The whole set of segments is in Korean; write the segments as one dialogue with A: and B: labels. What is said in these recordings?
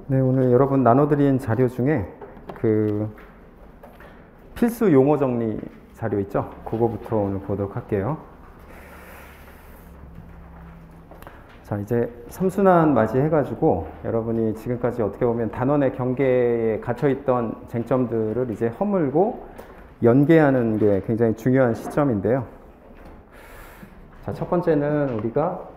A: 네, 오늘 여러분 나눠드린 자료 중에 그 필수 용어 정리 자료 있죠? 그거부터 오늘 보도록 할게요. 자, 이제 삼순환 맞이해가지고 여러분이 지금까지 어떻게 보면 단원의 경계에 갇혀있던 쟁점들을 이제 허물고 연계하는 게 굉장히 중요한 시점인데요. 자, 첫 번째는 우리가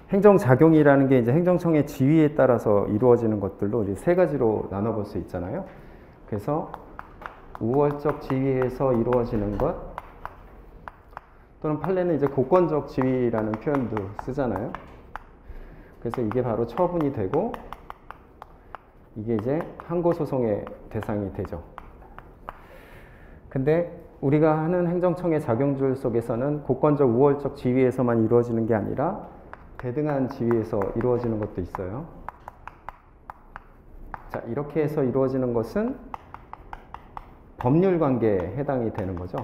A: 행정작용이라는 게 이제 행정청의 지위에 따라서 이루어지는 것들로 이제 세 가지로 나눠볼 수 있잖아요. 그래서 우월적 지위에서 이루어지는 것, 또는 판례는 이제 고권적 지위라는 표현도 쓰잖아요. 그래서 이게 바로 처분이 되고 이게 이제 항고소송의 대상이 되죠. 근데 우리가 하는 행정청의 작용줄 속에서는 고권적 우월적 지위에서만 이루어지는 게 아니라 대등한 지위에서 이루어지는 것도 있어요. 자, 이렇게 해서 이루어지는 것은 법률 관계에 해당이 되는 거죠.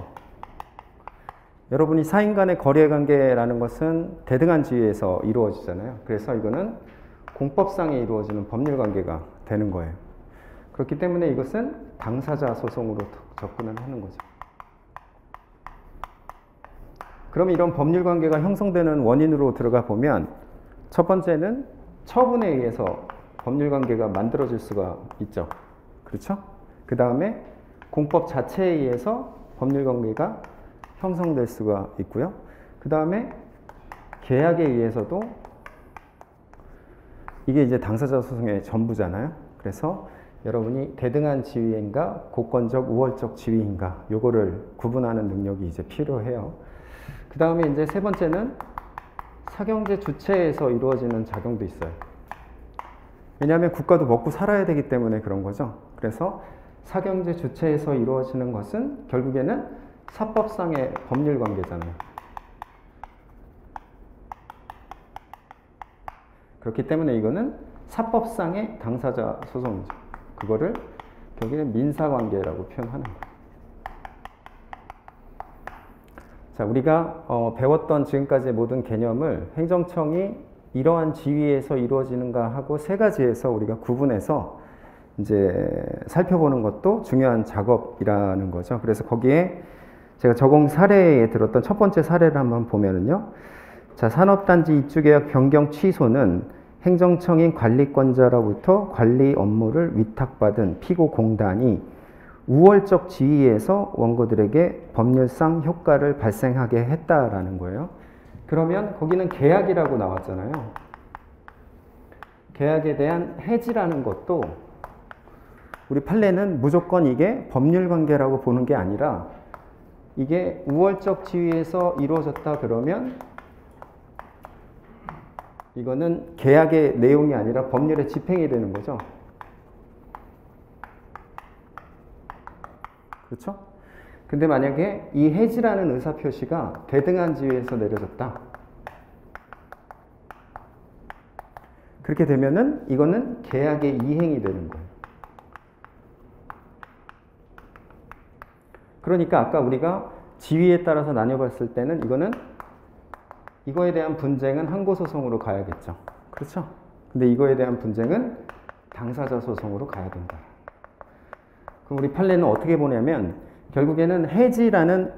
A: 여러분이 사인 간의 거래 관계라는 것은 대등한 지위에서 이루어지잖아요. 그래서 이거는 공법상에 이루어지는 법률 관계가 되는 거예요. 그렇기 때문에 이것은 당사자 소송으로 접근을 하는 거죠. 그럼 이런 법률 관계가 형성되는 원인으로 들어가 보면 첫 번째는 처분에 의해서 법률 관계가 만들어질 수가 있죠. 그렇죠? 그 다음에 공법 자체에 의해서 법률 관계가 형성될 수가 있고요. 그 다음에 계약에 의해서도 이게 이제 당사자 소송의 전부잖아요. 그래서 여러분이 대등한 지위인가 고권적 우월적 지위인가 요거를 구분하는 능력이 이제 필요해요. 그 다음에 이제 세 번째는 사경제 주체에서 이루어지는 작용도 있어요. 왜냐하면 국가도 먹고 살아야 되기 때문에 그런 거죠. 그래서 사경제 주체에서 이루어지는 것은 결국에는 사법상의 법률 관계잖아요. 그렇기 때문에 이거는 사법상의 당사자 소송이죠. 그거를 결국에는 민사관계라고 표현하는 거예요. 자, 우리가 배웠던 지금까지의 모든 개념을 행정청이 이러한 지위에서 이루어지는가 하고 세 가지에서 우리가 구분해서 이제 살펴보는 것도 중요한 작업이라는 거죠. 그래서 거기에 제가 적용 사례에 들었던 첫 번째 사례를 한번 보면은요. 자, 산업단지 입주계약 변경 취소는 행정청인 관리권자로부터 관리 업무를 위탁받은 피고공단이 우월적 지위에서 원고들에게 법률상 효과를 발생하게 했다라는 거예요. 그러면 거기는 계약이라고 나왔잖아요. 계약에 대한 해지라는 것도 우리 판례는 무조건 이게 법률 관계라고 보는 게 아니라 이게 우월적 지위에서 이루어졌다 그러면 이거는 계약의 내용이 아니라 법률의 집행이 되는 거죠. 그렇죠? 근데 만약에 이 해지라는 의사표시가 대등한 지위에서 내려졌다. 그렇게 되면은 이거는 계약의 이행이 되는 거예요. 그러니까 아까 우리가 지위에 따라서 나뉘어봤을 때는 이거에 대한 분쟁은 항고소송으로 가야겠죠. 그렇죠? 근데 이거에 대한 분쟁은 당사자 소송으로 가야 된다. 그럼 우리 판례는 어떻게 보냐면 결국에는 해지라는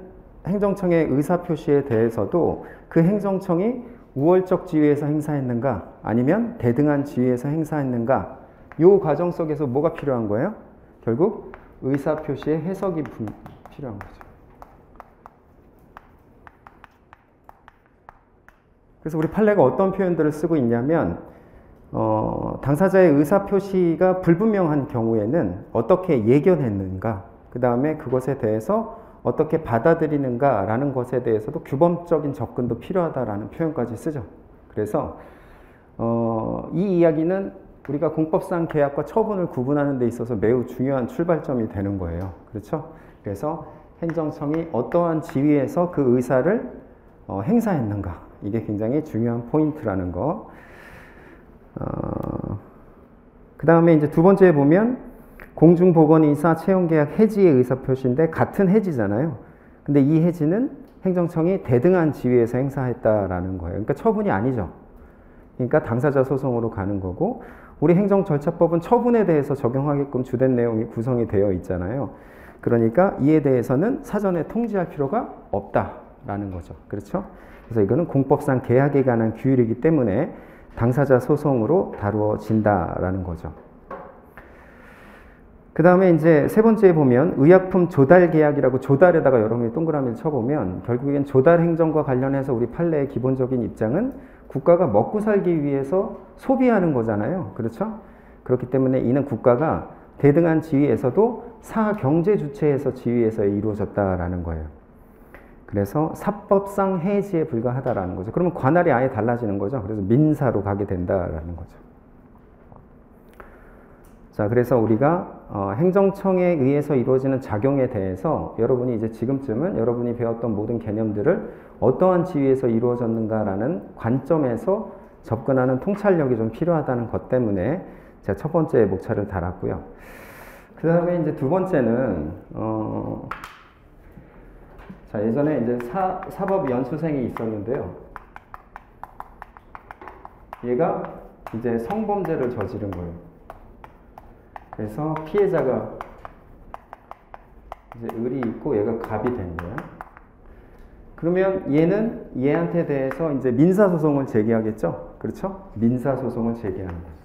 A: 행정청의 의사표시에 대해서도 그 행정청이 우월적 지위에서 행사했는가 아니면 대등한 지위에서 행사했는가 이 과정 속에서 뭐가 필요한 거예요? 결국 의사표시의 해석이 필요한 거죠. 그래서 우리 판례가 어떤 표현들을 쓰고 있냐면 당사자의 의사표시가 불분명한 경우에는 어떻게 예견했는가, 그 다음에 그것에 대해서 어떻게 받아들이는가라는 것에 대해서도 규범적인 접근도 필요하다라는 표현까지 쓰죠. 그래서 이 이야기는 우리가 공법상 계약과 처분을 구분하는 데 있어서 매우 중요한 출발점이 되는 거예요. 그렇죠? 그래서 행정청이 어떠한 지위에서 그 의사를 행사했는가, 이게 굉장히 중요한 포인트라는 거. 그 다음에 이제 두 번째에 보면 공중보건의사 채용계약 해지의 의사표시인데 같은 해지잖아요. 근데 이 해지는 행정청이 대등한 지위에서 행사했다라는 거예요. 그러니까 처분이 아니죠. 그러니까 당사자 소송으로 가는 거고, 우리 행정절차법은 처분에 대해서 적용하게끔 주된 내용이 구성이 되어 있잖아요. 그러니까 이에 대해서는 사전에 통지할 필요가 없다라는 거죠. 그렇죠? 그래서 이거는 공법상 계약에 관한 규율이기 때문에 당사자 소송으로 다루어진다라는 거죠. 그 다음에 이제 세 번째에 보면 의약품 조달 계약이라고, 조달에다가 여러분이 동그라미를 쳐보면 결국엔 조달 행정과 관련해서 우리 판례의 기본적인 입장은 국가가 먹고 살기 위해서 소비하는 거잖아요. 그렇죠? 그렇기 때문에 이는 국가가 대등한 지위에서도 사경제 주체에서 지위에서 이루어졌다라는 거예요. 그래서 사법상 해지에 불과하다라는 거죠. 그러면 관할이 아예 달라지는 거죠. 그래서 민사로 가게 된다라는 거죠. 자, 그래서 우리가 행정청에 의해서 이루어지는 작용에 대해서 여러분이 이제 지금쯤은 여러분이 배웠던 모든 개념들을 어떠한 지위에서 이루어졌는가라는 관점에서 접근하는 통찰력이 좀 필요하다는 것 때문에 제가 첫 번째 목차를 달았고요. 그 다음에 이제 두 번째는 자, 예전에 이제 사법 연수생이 있었는데요. 얘가 이제 성범죄를 저지른 거예요. 그래서 피해자가 이제 을이 있고 얘가 갑이 된 거예요. 그러면 얘는 얘한테 대해서 이제 민사소송을 제기하겠죠? 그렇죠? 민사소송을 제기하는 거죠.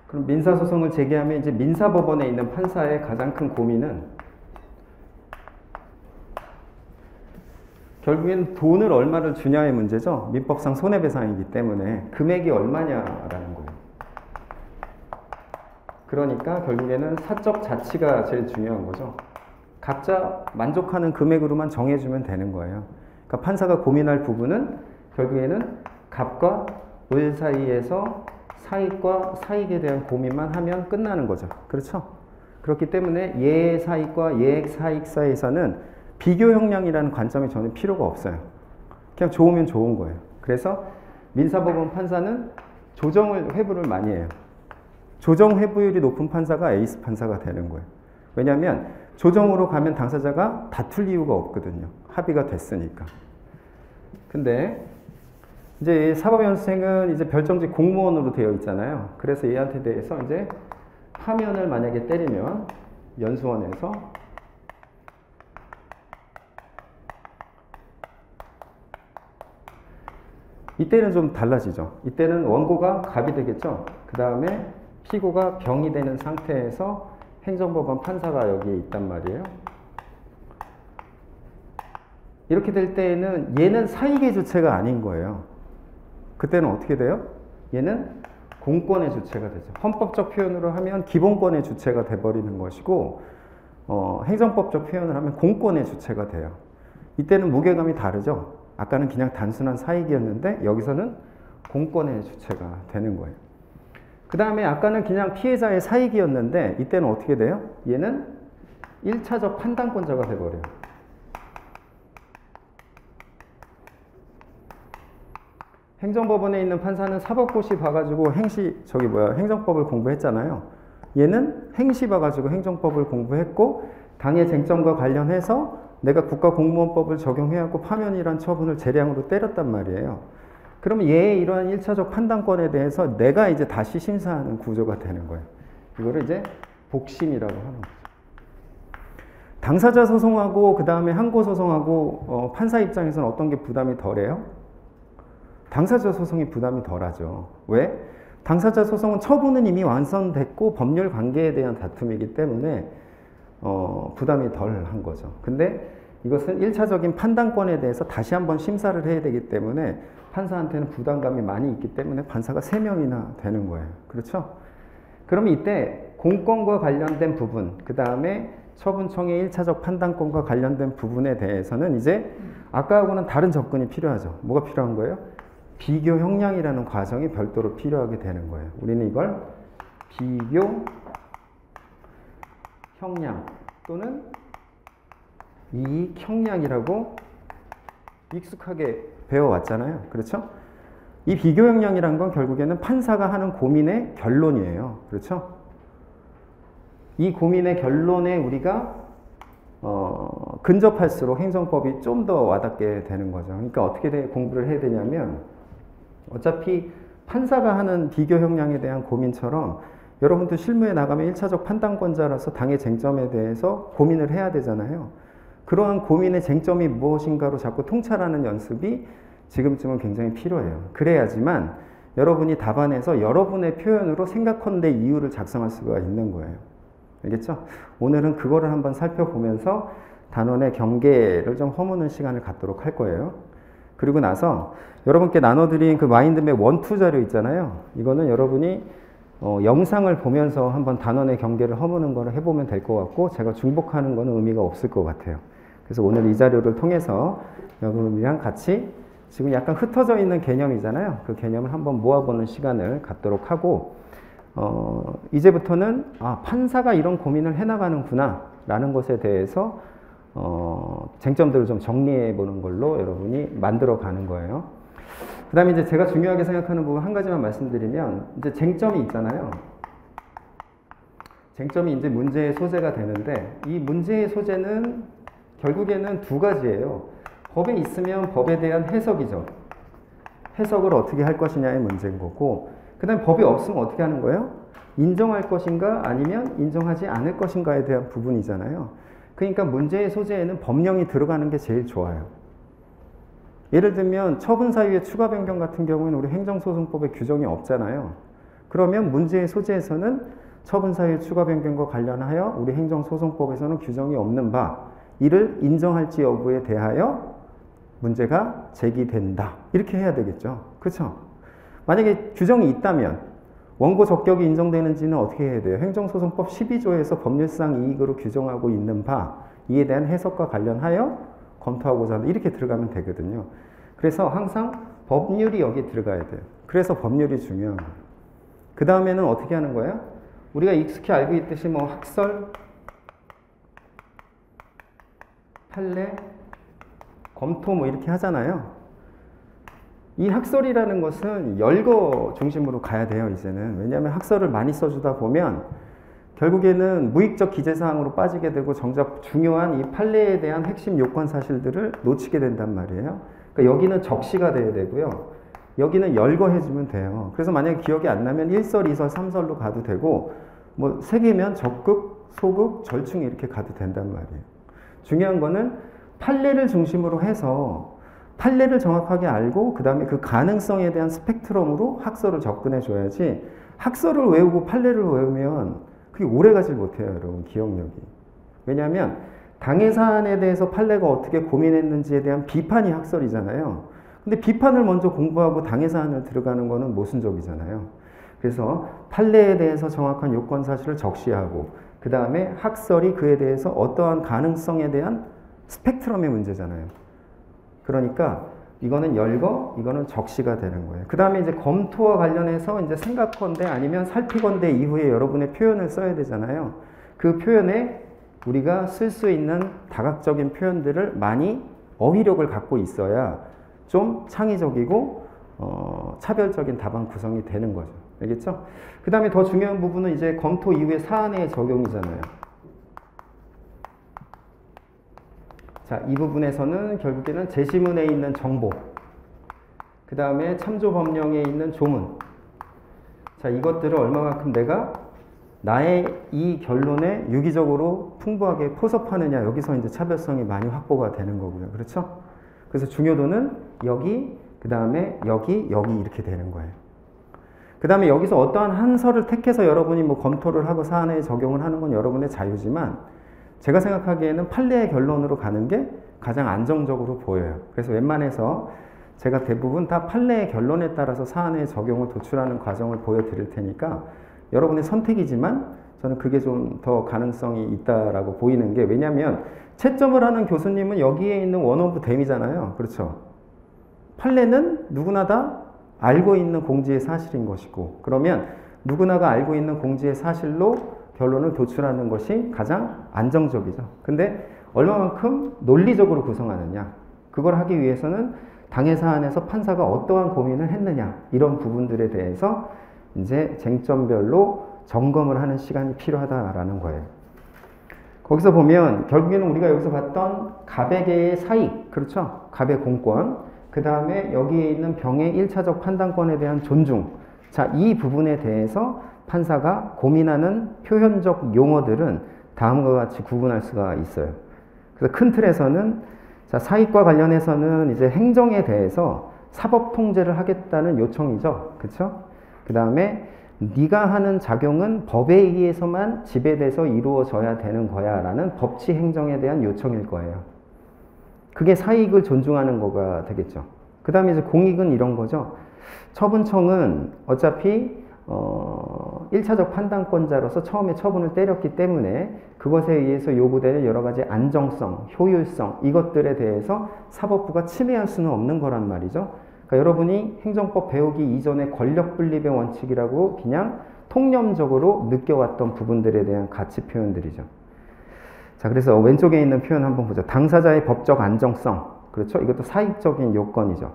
A: 그럼 민사소송을 제기하면 이제 민사법원에 있는 판사의 가장 큰 고민은 결국엔 돈을 얼마를 주냐의 문제죠. 민법상 손해배상이기 때문에 금액이 얼마냐라는 거예요. 그러니까 결국에는 사적 자치가 제일 중요한 거죠. 각자 만족하는 금액으로만 정해주면 되는 거예요. 그러니까 판사가 고민할 부분은 결국에는 갑과 을 사이에서 사익과 사익에 대한 고민만 하면 끝나는 거죠. 그렇죠? 그렇기 때문에 예의 사익과 예액 사익 사이에서는 비교 형량이라는 관점이 전혀 필요가 없어요. 그냥 좋으면 좋은 거예요. 그래서 민사법원 판사는 조정을 회부를 많이 해요. 조정 회부율이 높은 판사가 에이스 판사가 되는 거예요. 왜냐하면 조정으로 가면 당사자가 다툴 이유가 없거든요. 합의가 됐으니까. 근데 이제 사법연수생은 이제 별정직 공무원으로 되어 있잖아요. 그래서 얘한테 대해서 이제 파면을 만약에 때리면 연수원에서 이때는 좀 달라지죠. 이때는 원고가 갑이 되겠죠. 그 다음에 피고가 병이 되는 상태에서 행정법원 판사가 여기에 있단 말이에요. 이렇게 될 때에는 얘는 사익의 주체가 아닌 거예요. 그때는 어떻게 돼요? 얘는 공권의 주체가 되죠. 헌법적 표현으로 하면 기본권의 주체가 돼버리는 것이고, 행정법적 표현을 하면 공권의 주체가 돼요. 이때는 무게감이 다르죠. 아까는 그냥 단순한 사익이었는데 여기서는 공권의 주체가 되는 거예요. 그 다음에 아까는 그냥 피해자의 사익이었는데 이때는 어떻게 돼요? 얘는 1차적 판단권자가 돼버려요. 행정법원에 있는 판사는 사법고시 봐가지고 행정법을 공부했잖아요. 얘는 행시 봐가지고 행정법을 공부했고, 당의 쟁점과 관련해서 내가 국가공무원법을 적용해갖고 파면이란 처분을 재량으로 때렸단 말이에요. 그러면 얘의 이러한 1차적 판단권에 대해서 내가 이제 다시 심사하는 구조가 되는 거예요. 이거를 이제 복심이라고 하는 거죠. 당사자 소송하고 그 다음에 항고 소송하고 판사 입장에서는 어떤 게 부담이 덜해요? 당사자 소송이 부담이 덜하죠. 왜? 당사자 소송은 처분은 이미 완성됐고 법률 관계에 대한 다툼이기 때문에 부담이 덜한 거죠. 근데 이것은 1차적인 판단권에 대해서 다시 한번 심사를 해야 되기 때문에 판사한테는 부담감이 많이 있기 때문에 판사가 3명이나 되는 거예요. 그렇죠? 그러면 이때 공권과 관련된 부분, 그 다음에 처분청의 1차적 판단권과 관련된 부분에 대해서는 이제 아까하고는 다른 접근이 필요하죠. 뭐가 필요한 거예요? 비교 형량이라는 과정이 별도로 필요하게 되는 거예요. 우리는 이걸 비교 형량 또는 이익 형량이라고 익숙하게 배워왔잖아요. 그렇죠? 이 비교 형량이란 건 결국에는 판사가 하는 고민의 결론이에요. 그렇죠? 이 고민의 결론에 우리가 근접할수록 행정법이 좀 더 와닿게 되는 거죠. 그러니까 어떻게 공부를 해야 되냐면 어차피 판사가 하는 비교 형량에 대한 고민처럼 여러분도 실무에 나가면 1차적 판단권자라서 당의 쟁점에 대해서 고민을 해야 되잖아요. 그러한 고민의 쟁점이 무엇인가로 자꾸 통찰하는 연습이 지금쯤은 굉장히 필요해요. 그래야지만 여러분이 답안에서 여러분의 표현으로 생각컨대 이유를 작성할 수가 있는 거예요. 알겠죠? 오늘은 그거를 한번 살펴보면서 단원의 경계를 좀 허무는 시간을 갖도록 할 거예요. 그리고 나서 여러분께 나눠드린 그 마인드맵 1, 2 자료 있잖아요. 이거는 여러분이 영상을 보면서 한번 단원의 경계를 허무는 거를 해보면 될 것 같고, 제가 중복하는 거는 의미가 없을 것 같아요. 그래서 오늘 이 자료를 통해서 여러분이랑 같이 지금 약간 흩어져 있는 개념이잖아요. 그 개념을 한번 모아보는 시간을 갖도록 하고, 이제부터는 판사가 이런 고민을 해나가는구나 라는 것에 대해서 쟁점들을 좀 정리해 보는 걸로 여러분이 만들어 가는 거예요. 그 다음에 이제 제가 중요하게 생각하는 부분 한 가지만 말씀드리면, 이제 쟁점이 있잖아요. 쟁점이 이제 문제의 소재가 되는데, 이 문제의 소재는 결국에는 두 가지예요. 법에 있으면 법에 대한 해석이죠. 해석을 어떻게 할 것이냐의 문제인 거고, 그 다음에 법이 없으면 어떻게 하는 거예요? 인정할 것인가 아니면 인정하지 않을 것인가에 대한 부분이잖아요. 그러니까 문제의 소재에는 법령이 들어가는 게 제일 좋아요. 예를 들면 처분사유의 추가 변경 같은 경우는 우리 행정소송법에 규정이 없잖아요. 그러면 문제의 소재에서는 처분사유의 추가 변경과 관련하여 우리 행정소송법에서는 규정이 없는 바, 이를 인정할지 여부에 대하여 문제가 제기된다. 이렇게 해야 되겠죠. 그렇죠? 만약에 규정이 있다면 원고 적격이 인정되는지는 어떻게 해야 돼요? 행정소송법 12조에서 법률상 이익으로 규정하고 있는 바, 이에 대한 해석과 관련하여 검토하고자 한다. 이렇게 들어가면 되거든요. 그래서 항상 법률이 여기에 들어가야 돼요. 그래서 법률이 중요한 거예요. 그 다음에는 어떻게 하는 거예요? 우리가 익숙히 알고 있듯이 뭐 학설, 판례, 검토 뭐 이렇게 하잖아요. 이 학설이라는 것은 열거 중심으로 가야 돼요, 이제는. 왜냐하면 학설을 많이 써주다 보면 결국에는 무익적 기재사항으로 빠지게 되고 정작 중요한 이 판례에 대한 핵심 요건 사실들을 놓치게 된단 말이에요. 그러니까 여기는 적시가 돼야 되고요. 여기는 열거해주면 돼요. 그래서 만약에 기억이 안 나면 1설, 2설, 3설로 가도 되고, 뭐 3개면 적극, 소극, 절충 이렇게 가도 된단 말이에요. 중요한 거는 판례를 중심으로 해서 판례를 정확하게 알고 그 다음에 그 가능성에 대한 스펙트럼으로 학설을 접근해 줘야지, 학설을 외우고 판례를 외우면 그게 오래가질 못해요, 여러분, 기억력이. 왜냐하면 당해 사안에 대해서 판례가 어떻게 고민했는지에 대한 비판이 학설이잖아요. 근데 비판을 먼저 공부하고 당해 사안을 들어가는 거는 모순적이잖아요. 그래서 판례에 대해서 정확한 요건 사실을 적시하고 그 다음에 학설이 그에 대해서 어떠한 가능성에 대한 스펙트럼의 문제잖아요. 그러니까 이거는 열거, 이거는 적시가 되는 거예요. 그 다음에 이제 검토와 관련해서 이제 생각건대 아니면 살피건대 이후에 여러분의 표현을 써야 되잖아요. 그 표현에 우리가 쓸 수 있는 다각적인 표현들을 많이 어휘력을 갖고 있어야 좀 창의적이고 차별적인 답안 구성이 되는 거죠. 알겠죠? 그 다음에 더 중요한 부분은 이제 검토 이후에 사안의 적용이잖아요. 자, 이 부분에서는 결국에는 제시문에 있는 정보, 그 다음에 참조법령에 있는 조문, 자, 이것들을 얼마만큼 내가 나의 이 결론에 유기적으로 풍부하게 포섭하느냐, 여기서 이제 차별성이 많이 확보가 되는 거고요. 그렇죠? 그래서 중요도는 여기, 그 다음에 여기, 여기 이렇게 되는 거예요. 그 다음에 여기서 어떠한 한 설을 택해서 여러분이 뭐 검토를 하고 사안에 적용을 하는 건 여러분의 자유지만, 제가 생각하기에는 판례의 결론으로 가는 게 가장 안정적으로 보여요. 그래서 웬만해서 제가 대부분 다 판례의 결론에 따라서 사안의 적용을 도출하는 과정을 보여드릴 테니까 여러분의 선택이지만 저는 그게 좀 더 가능성이 있다라고 보이는 게, 왜냐하면 채점을 하는 교수님은 여기에 있는 원 오브 댐이잖아요. 그렇죠? 판례는 누구나 다 알고 있는 공지의 사실인 것이고, 그러면 누구나가 알고 있는 공지의 사실로 결론을 도출하는 것이 가장 안정적이죠. 근데 얼마만큼 논리적으로 구성하느냐, 그걸 하기 위해서는 당해 사안에서 판사가 어떠한 고민을 했느냐, 이런 부분들에 대해서 이제 쟁점별로 점검을 하는 시간이 필요하다라는 거예요. 거기서 보면 결국에는 우리가 여기서 봤던 갑에게의 사익, 그렇죠? 갑의 공권, 그 다음에 여기에 있는 병의 1차적 판단권에 대한 존중. 자, 이 부분에 대해서 판사가 고민하는 표현적 용어들은 다음과 같이 구분할 수가 있어요. 그래서 큰 틀에서는 자, 사익과 관련해서는 이제 행정에 대해서 사법 통제를 하겠다는 요청이죠. 그렇죠? 그 다음에 네가 하는 작용은 법에 의해서만 지배돼서 이루어져야 되는 거야 라는 법치 행정에 대한 요청일 거예요. 그게 사익을 존중하는 거가 되겠죠. 그 다음에 이제 공익은 이런 거죠. 처분청은 어차피 1차적 판단권자로서 처음에 처분을 때렸기 때문에 그것에 의해서 요구되는 여러 가지 안정성, 효율성 이것들에 대해서 사법부가 침해할 수는 없는 거란 말이죠. 그러니까 여러분이 행정법 배우기 이전에 권력 분립의 원칙이라고 그냥 통념적으로 느껴왔던 부분들에 대한 가치 표현들이죠. 자, 그래서 왼쪽에 있는 표현 한번 보죠. 당사자의 법적 안정성. 그렇죠? 이것도 사익적인 요건이죠.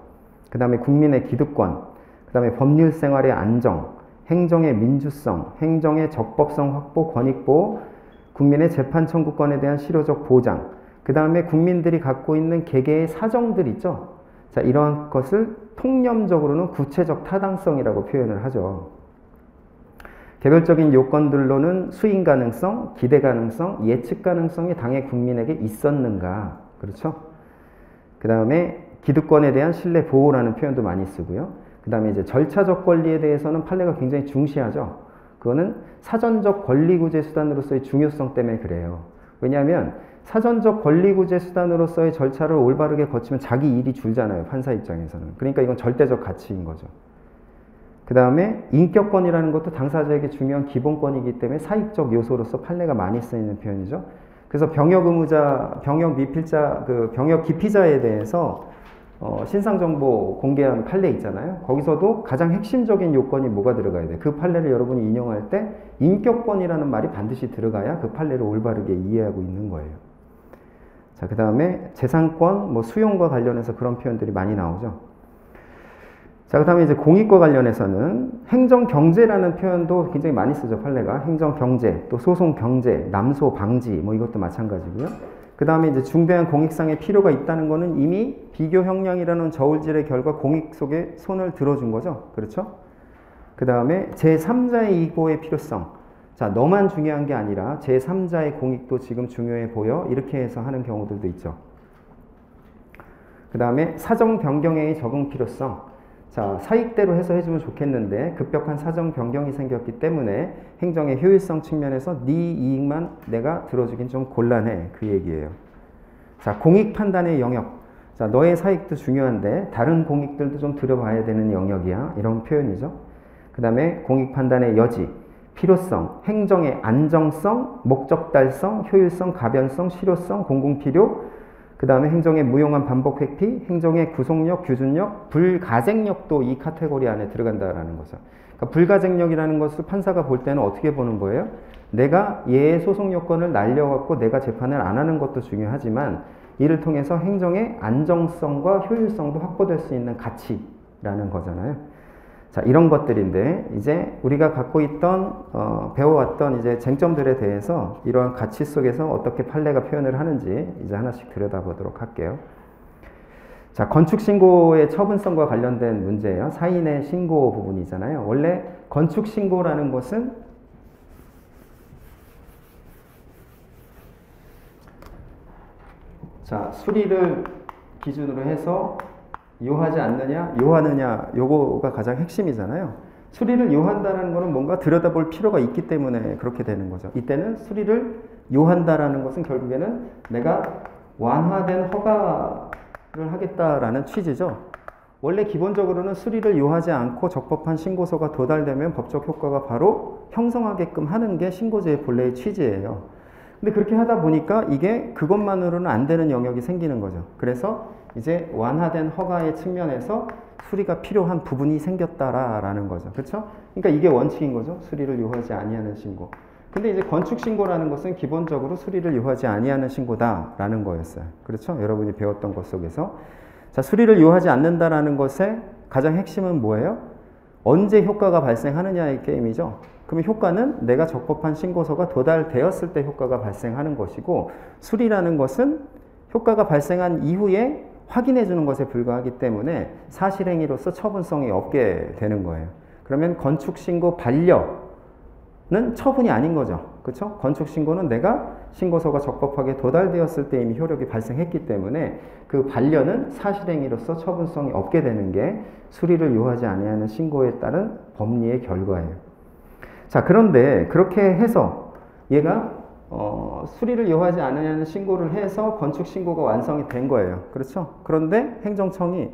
A: 그 다음에 국민의 기득권. 그 다음에 법률 생활의 안정. 행정의 민주성. 행정의 적법성 확보, 권익보호. 국민의 재판 청구권에 대한 실효적 보장. 그 다음에 국민들이 갖고 있는 개개의 사정들 있죠. 자, 이러한 것을 통념적으로는 구체적 타당성이라고 표현을 하죠. 개별적인 요건들로는 수인 가능성, 기대 가능성, 예측 가능성이 당의 국민에게 있었는가. 그렇죠? 그 다음에 기득권에 대한 신뢰 보호라는 표현도 많이 쓰고요. 그 다음에 이제 절차적 권리에 대해서는 판례가 굉장히 중시하죠. 그거는 사전적 권리구제 수단으로서의 중요성 때문에 그래요. 왜냐하면 사전적 권리구제 수단으로서의 절차를 올바르게 거치면 자기 일이 줄잖아요. 판사 입장에서는. 그러니까 이건 절대적 가치인 거죠. 그 다음에 인격권이라는 것도 당사자에게 중요한 기본권이기 때문에 사익적 요소로서 판례가 많이 쓰이는 표현이죠. 그래서 병역 의무자, 병역 미필자, 병역 기피자에 대해서 신상정보 공개한 판례 있잖아요. 거기서도 가장 핵심적인 요건이 뭐가 들어가야 돼? 그 판례를 여러분이 인용할 때 인격권이라는 말이 반드시 들어가야 그 판례를 올바르게 이해하고 있는 거예요. 자, 그 다음에 재산권, 수용과 관련해서 그런 표현들이 많이 나오죠. 자, 그 다음에 이제 공익과 관련해서는 행정경제라는 표현도 굉장히 많이 쓰죠, 판례가. 행정경제, 또 소송경제, 남소 방지, 이것도 마찬가지고요. 그 다음에 이제 중대한 공익상의 필요가 있다는 거는 이미 비교 형량이라는 저울질의 결과 공익 속에 손을 들어준 거죠. 그렇죠? 그 다음에 제3자의 이고의 필요성. 자, 너만 중요한 게 아니라 제3자의 공익도 지금 중요해 보여. 이렇게 해서 하는 경우들도 있죠. 그 다음에 사정 변경의 적응 필요성. 자, 사익대로 해서 해주면 좋겠는데 급격한 사정 변경이 생겼기 때문에 행정의 효율성 측면에서 네 이익만 내가 들어주긴 좀 곤란해. 그 얘기예요. 자, 공익 판단의 영역. 자, 너의 사익도 중요한데 다른 공익들도 좀 들어봐야 되는 영역이야. 이런 표현이죠. 그 다음에 공익 판단의 여지, 필요성, 행정의 안정성, 목적 달성, 효율성, 가변성, 실효성, 공공필요, 그 다음에 행정의 무용한 반복 회피, 행정의 구속력, 규준력, 불가쟁력도 이 카테고리 안에 들어간다라는 거죠. 그러니까 불가쟁력이라는 것을 판사가 볼 때는 어떻게 보는 거예요? 내가 얘의 소송 요건을 날려갖고 내가 재판을 안 하는 것도 중요하지만 이를 통해서 행정의 안정성과 효율성도 확보될 수 있는 가치라는 거잖아요. 자, 이런 것들인데 이제 우리가 갖고 있던 배워왔던 이제 쟁점들에 대해서 이러한 가치 속에서 어떻게 판례가 표현을 하는지 이제 하나씩 들여다보도록 할게요. 자, 건축신고의 처분성과 관련된 문제예요. 사인의 신고 부분이잖아요. 원래 건축신고라는 것은 자, 수리를 기준으로 해서 요하지 않느냐, 요하느냐, 요거가 가장 핵심이잖아요. 수리를 요한다는 것은 뭔가 들여다볼 필요가 있기 때문에 그렇게 되는 거죠. 이때는 수리를 요한다라는 것은 결국에는 내가 완화된 허가를 하겠다라는 취지죠. 원래 기본적으로는 수리를 요하지 않고 적법한 신고서가 도달되면 법적 효과가 바로 형성하게끔 하는 게 신고제의 본래의 취지예요. 근데 그렇게 하다 보니까 이게 그것만으로는 안 되는 영역이 생기는 거죠. 그래서 이제 완화된 허가의 측면에서 수리가 필요한 부분이 생겼다라는 거죠. 그렇죠? 그러니까 이게 원칙인 거죠. 수리를 요하지 아니하는 신고. 근데 이제 건축 신고라는 것은 기본적으로 수리를 요하지 아니하는 신고다라는 거였어요. 그렇죠? 여러분이 배웠던 것 속에서. 자, 수리를 요하지 않는다라는 것의 가장 핵심은 뭐예요? 언제 효과가 발생하느냐의 게임이죠. 그러면 효과는 내가 적법한 신고서가 도달되었을 때 효과가 발생하는 것이고, 수리라는 것은 효과가 발생한 이후에 확인해 주는 것에 불과하기 때문에 사실행위로서 처분성이 없게 되는 거예요. 그러면 건축신고 반려는 처분이 아닌 거죠. 그렇죠? 건축신고는 내가 신고서가 적법하게 도달되었을 때 이미 효력이 발생했기 때문에 그 반려는 사실행위로서 처분성이 없게 되는 게 수리를 요하지 아니하는 신고에 따른 법리의 결과예요. 자, 그런데 그렇게 해서 얘가 수리를 요하지 않으냐는 신고를 해서 건축신고가 완성이 된 거예요. 그렇죠? 그런데 행정청이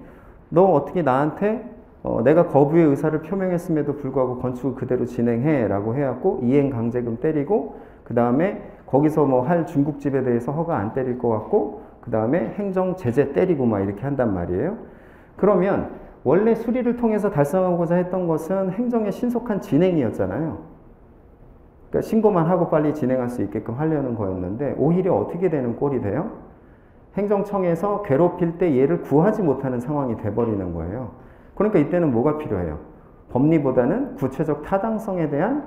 A: 너 어떻게 나한테 내가 거부의 의사를 표명했음에도 불구하고 건축을 그대로 진행해 라고 해갖고 이행강제금 때리고, 그 다음에 거기서 뭐 할 중국집에 대해서 허가 안 때릴 것 같고, 그 다음에 행정제재 때리고 막 이렇게 한단 말이에요. 그러면 원래 수리를 통해서 달성하고자 했던 것은 행정의 신속한 진행이었잖아요. 그러니까 신고만 하고 빨리 진행할 수 있게끔 하려는 거였는데, 오히려 어떻게 되는 꼴이 돼요? 행정청에서 괴롭힐 때 얘를 구하지 못하는 상황이 돼버리는 거예요. 그러니까 이때는 뭐가 필요해요? 법리보다는 구체적 타당성에 대한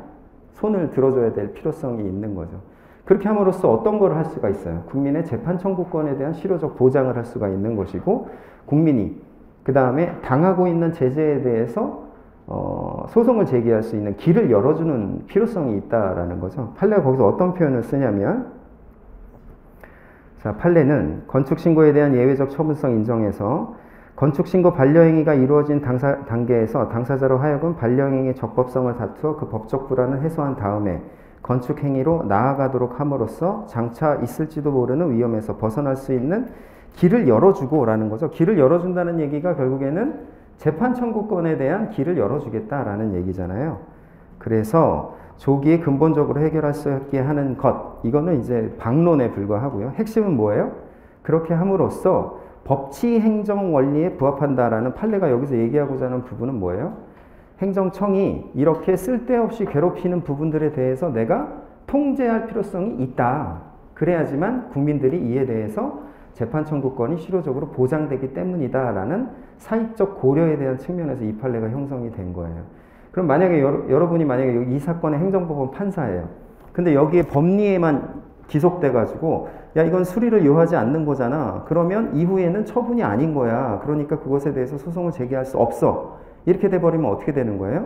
A: 손을 들어줘야 될 필요성이 있는 거죠. 그렇게 함으로써 어떤 걸 할 수가 있어요? 국민의 재판 청구권에 대한 실효적 보장을 할 수가 있는 것이고, 국민이 그 다음에 당하고 있는 제재에 대해서 소송을 제기할 수 있는 길을 열어주는 필요성이 있다라는 거죠. 판례가 거기서 어떤 표현을 쓰냐면, 자, 판례는 건축신고에 대한 예외적 처분성 인정에서 건축신고 반려행위가 이루어진 단계에서 당사자로 하여금 반려행위의 적법성을 다투어 그 법적 불안을 해소한 다음에 건축행위로 나아가도록 함으로써 장차 있을지도 모르는 위험에서 벗어날 수 있는 길을 열어주고 라는 거죠. 길을 열어준다는 얘기가 결국에는 재판 청구권에 대한 길을 열어주겠다라는 얘기잖아요. 그래서 조기에 근본적으로 해결할 수 있게 하는 것, 이거는 이제 방론에 불과하고요. 핵심은 뭐예요? 그렇게 함으로써 법치 행정 원리에 부합한다라는 판례가 여기서 얘기하고자 하는 부분은 뭐예요? 행정청이 이렇게 쓸데없이 괴롭히는 부분들에 대해서 내가 통제할 필요성이 있다. 그래야지만 국민들이 이에 대해서 재판 청구권이 실효적으로 보장되기 때문이다라는 사익적 고려에 대한 측면에서 이 판례가 형성이 된 거예요. 그럼 만약에 여러분이 만약에 이 사건의 행정법원 판사예요. 근데 여기에 법리에만 기속돼가지고 야 이건 수리를 요하지 않는 거잖아. 그러면 이후에는 처분이 아닌 거야. 그러니까 그것에 대해서 소송을 제기할 수 없어. 이렇게 돼버리면 어떻게 되는 거예요?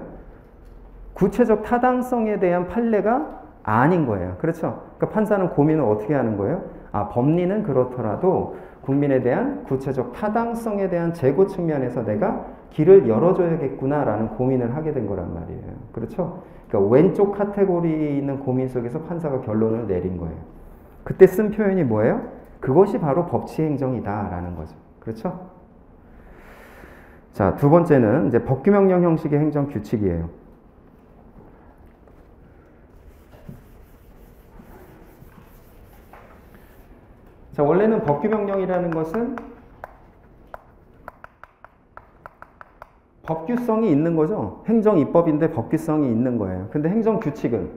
A: 구체적 타당성에 대한 판례가 아닌 거예요. 그렇죠? 그러니까 판사는 고민을 어떻게 하는 거예요? 아, 법리는 그렇더라도 국민에 대한 구체적 타당성에 대한 재고 측면에서 내가 길을 열어줘야겠구나라는 고민을 하게 된 거란 말이에요. 그렇죠? 그러니까 왼쪽 카테고리에 있는 고민 속에서 판사가 결론을 내린 거예요. 그때 쓴 표현이 뭐예요? 그것이 바로 법치행정이다라는 거죠. 그렇죠? 자, 두 번째는 이제 법규명령 형식의 행정규칙이에요. 자, 원래는 법규명령이라는 것은 법규성이 있는 거죠. 행정입법인데 법규성이 있는 거예요. 근데 행정규칙은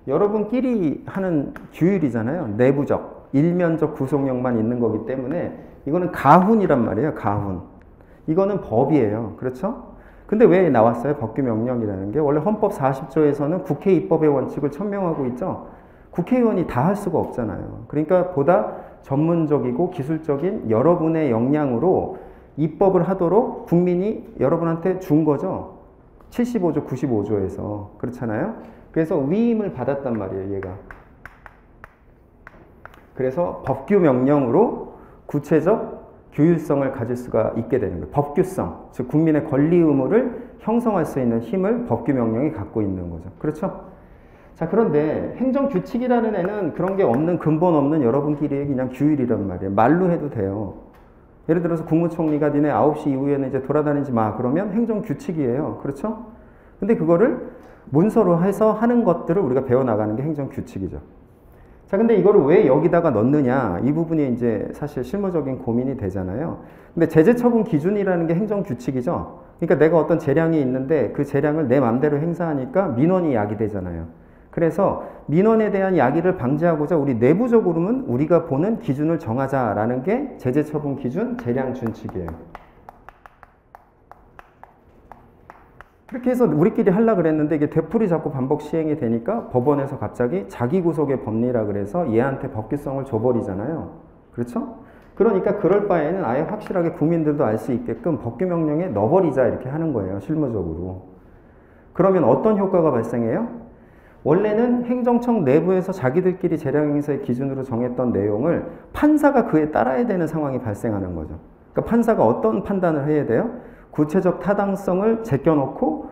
A: 여러분끼리 하는 규율이잖아요. 내부적, 일면적 구속력만 있는 거기 때문에 이거는 가훈이란 말이에요. 가훈. 이거는 법이에요. 그렇죠? 근데 왜 나왔어요? 법규명령이라는 게. 원래 헌법 40조에서는 국회 입법의 원칙을 천명하고 있죠. 국회의원이 다 할 수가 없잖아요. 그러니까 보다 전문적이고 기술적인 여러분의 역량으로 입법을 하도록 국민이 여러분한테 준 거죠. 75조, 95조에서. 그렇잖아요. 그래서 위임을 받았단 말이에요, 얘가. 그래서 법규명령으로 구체적 규율성을 가질 수가 있게 되는 거예요. 법규성, 즉 국민의 권리 의무를 형성할 수 있는 힘을 법규명령이 갖고 있는 거죠. 그렇죠? 자, 그런데 행정규칙이라는 애는 그런 게 없는, 근본 없는 여러분끼리의 그냥 규율이란 말이에요. 말로 해도 돼요. 예를 들어서 국무총리가 니네 9시 이후에는 이제 돌아다니지 마. 그러면 행정규칙이에요. 그렇죠? 근데 그거를 문서로 해서 하는 것들을 우리가 배워나가는 게 행정규칙이죠. 자, 근데 이거를 왜 여기다가 넣느냐. 이 부분이 이제 사실 실무적인 고민이 되잖아요. 근데 제재처분 기준이라는 게 행정규칙이죠. 그러니까 내가 어떤 재량이 있는데 그 재량을 내 맘대로 행사하니까 민원이 야기되잖아요. 그래서 민원에 대한 야기를 방지하고자 우리 내부적으로는 우리가 보는 기준을 정하자라는 게 제재처분 기준, 재량 준칙이에요. 그렇게 해서 우리끼리 하려고 그랬는데 이게 되풀이 자꾸 반복 시행이 되니까 법원에서 갑자기 자기 구속의 법리라 그래서 얘한테 법규성을 줘버리잖아요. 그렇죠? 그러니까 그럴 바에는 아예 확실하게 국민들도 알 수 있게끔 법규명령에 넣어버리자 이렇게 하는 거예요. 실무적으로. 그러면 어떤 효과가 발생해요? 원래는 행정청 내부에서 자기들끼리 재량행사의 기준으로 정했던 내용을 판사가 그에 따라야 되는 상황이 발생하는 거죠. 그러니까 판사가 어떤 판단을 해야 돼요? 구체적 타당성을 제껴놓고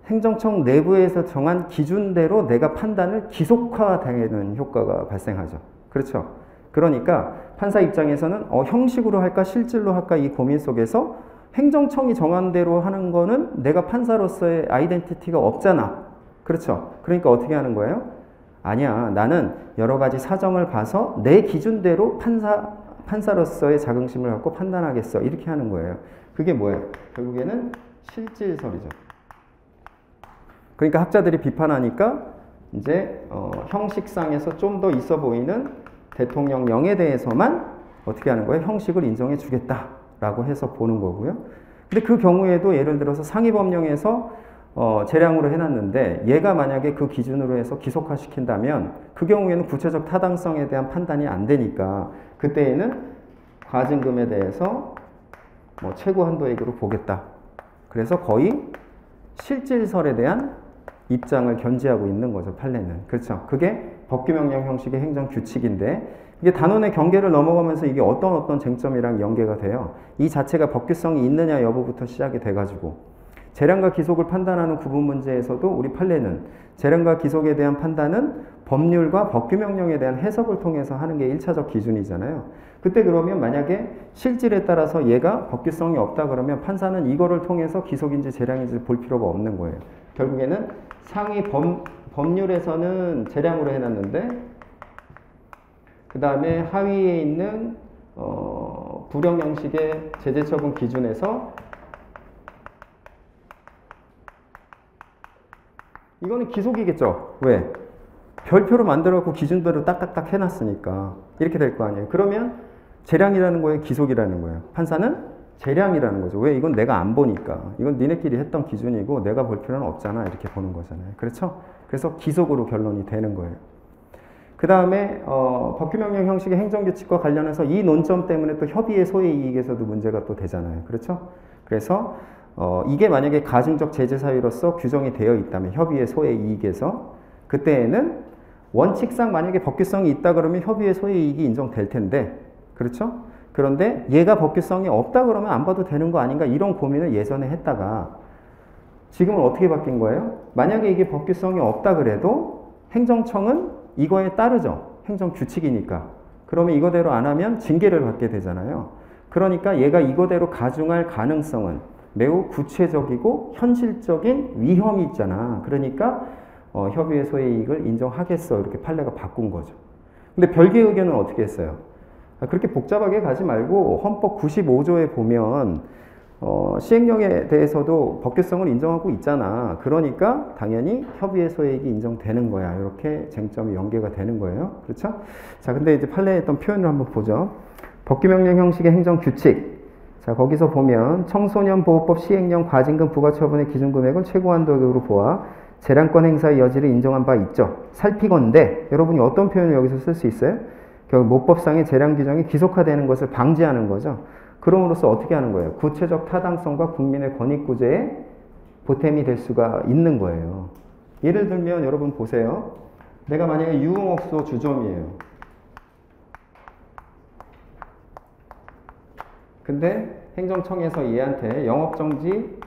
A: 행정청 내부에서 정한 기준대로 내가 판단을 기속화되는 효과가 발생하죠. 그렇죠? 그러니까 판사 입장에서는 형식으로 할까 실질로 할까 이 고민 속에서 행정청이 정한 대로 하는 거는 내가 판사로서의 아이덴티티가 없잖아. 그렇죠? 그러니까 어떻게 하는 거예요? 아니야. 나는 여러 가지 사정을 봐서 내 기준대로 판사로서의 자긍심을 갖고 판단하겠어. 이렇게 하는 거예요. 그게 뭐예요? 결국에는 실질설이죠. 그러니까 학자들이 비판하니까 이제 형식상에서 좀 더 있어 보이는 대통령령에 대해서만 어떻게 하는 거예요? 형식을 인정해 주겠다라고 해서 보는 거고요. 근데 그 경우에도 예를 들어서 상위법령에서 재량으로 해놨는데 얘가 만약에 그 기준으로 해서 기속화시킨다면 그 경우에는 구체적 타당성에 대한 판단이 안 되니까 그때에는 과징금에 대해서 뭐 최고 한도액으로 보겠다. 그래서 거의 실질설에 대한 입장을 견지하고 있는 거죠. 판례는. 그렇죠. 그게 법규명령 형식의 행정규칙인데 이게 단원의 경계를 넘어가면서 이게 어떤 쟁점이랑 연계가 돼요. 이 자체가 법규성이 있느냐 여부부터 시작이 돼가지고 재량과 기속을 판단하는 구분 문제에서도 우리 판례는 재량과 기속에 대한 판단은 법률과 법규명령에 대한 해석을 통해서 하는 게 1차적 기준이잖아요. 그때 그러면 만약에 실질에 따라서 얘가 법규성이 없다 그러면 판사는 이거를 통해서 기속인지 재량인지 볼 필요가 없는 거예요. 결국에는 상위 법률에서는 재량으로 해놨는데 그 다음에 하위에 있는 불용 형식의 제재처분 기준에서 이거는 기속이겠죠. 왜? 별표로 만들어갖고 기준대로 딱딱딱 해놨으니까 이렇게 될 거 아니에요. 그러면 재량이라는 거예요? 기속이라는 거예요? 판사는 재량이라는 거죠. 왜? 이건 내가 안 보니까. 이건 니네끼리 했던 기준이고 내가 볼 필요는 없잖아. 이렇게 보는 거잖아요. 그렇죠? 그래서 기속으로 결론이 되는 거예요. 그 다음에 법규명령 형식의 행정규칙과 관련해서 이 논점 때문에 또 협의의 소의 이익에서도 문제가 또 되잖아요. 그렇죠? 그래서 이게 만약에 가중적 제재 사유로서 규정이 되어 있다면 협의의 소의 이익에서 그때에는 원칙상 만약에 법규성이 있다 그러면 협의의 소의 이익이 인정될 텐데 그렇죠? 그런데 얘가 법규성이 없다 그러면 안 봐도 되는 거 아닌가 이런 고민을 예전에 했다가 지금은 어떻게 바뀐 거예요? 만약에 이게 법규성이 없다 그래도 행정청은 이거에 따르죠. 행정규칙이니까. 그러면 이거대로 안 하면 징계를 받게 되잖아요. 그러니까 얘가 이거대로 가중할 가능성은 매우 구체적이고 현실적인 위험이 있잖아. 그러니까 협의의 소의 이익을 인정하겠어. 이렇게 판례가 바꾼 거죠. 근데 별개 의견은 어떻게 했어요? 그렇게 복잡하게 가지 말고 헌법 95조에 보면 시행령에 대해서도 법규성을 인정하고 있잖아. 그러니까 당연히 협의의 소액이 인정되는 거야. 이렇게 쟁점이 연계가 되는 거예요. 그렇죠? 자, 근데 이제 판례에 했던 표현을 한번 보죠. 법규명령 형식의 행정규칙. 자, 거기서 보면 청소년보호법 시행령 과징금 부과처분의 기준금액은 최고한도액으로 보아 재량권 행사의 여지를 인정한 바 있죠. 살피건대 여러분이 어떤 표현을 여기서 쓸 수 있어요? 결국 모법상의 재량 규정이 기속화되는 것을 방지하는 거죠. 그럼으로써 어떻게 하는 거예요? 구체적 타당성과 국민의 권익구제에 보탬이 될 수가 있는 거예요. 예를 들면 여러분 보세요. 내가 만약에 유흥업소 주점이에요. 근데 행정청에서 얘한테 영업정지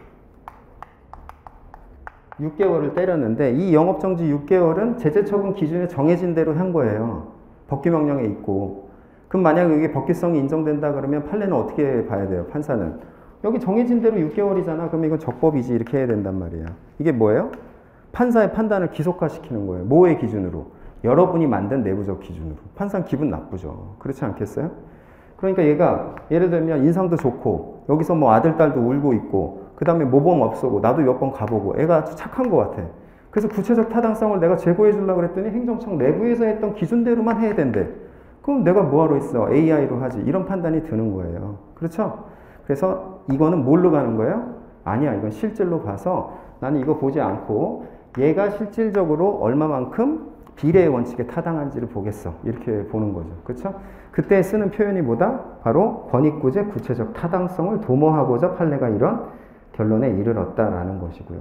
A: 6개월을 때렸는데 이 영업정지 6개월은 제재처분 기준에 정해진 대로 한 거예요. 법규명령에 있고. 그럼 만약에 이게 법규성이 인정된다 그러면 판례는 어떻게 봐야 돼요? 판사는. 여기 정해진 대로 6개월이잖아. 그러면 이건 적법이지 이렇게 해야 된단 말이야. 이게 뭐예요? 판사의 판단을 기속화시키는 거예요. 뭐의 기준으로? 여러분이 만든 내부적 기준으로. 판사는 기분 나쁘죠. 그렇지 않겠어요? 그러니까 얘가 예를 들면 인상도 좋고 여기서 뭐 아들, 딸도 울고 있고 그 다음에 모범 업소고 나도 몇 번 가보고 애가 아주 착한 것 같아. 그래서 구체적 타당성을 내가 제고해 주려고 그랬더니 행정청 내부에서 했던 기준대로만 해야 된대. 그럼 내가 뭐하러 있어? AI로 하지. 이런 판단이 드는 거예요. 그렇죠? 그래서 이거는 뭘로 가는 거예요? 아니야, 이건 실질로 봐서 나는 이거 보지 않고 얘가 실질적으로 얼마만큼 비례의 원칙에 타당한지를 보겠어. 이렇게 보는 거죠. 그렇죠? 그때 쓰는 표현이 뭐다? 바로 권익구제 구체적 타당성을 도모하고자 판례가 이런 결론에 이르렀다라는 것이고요.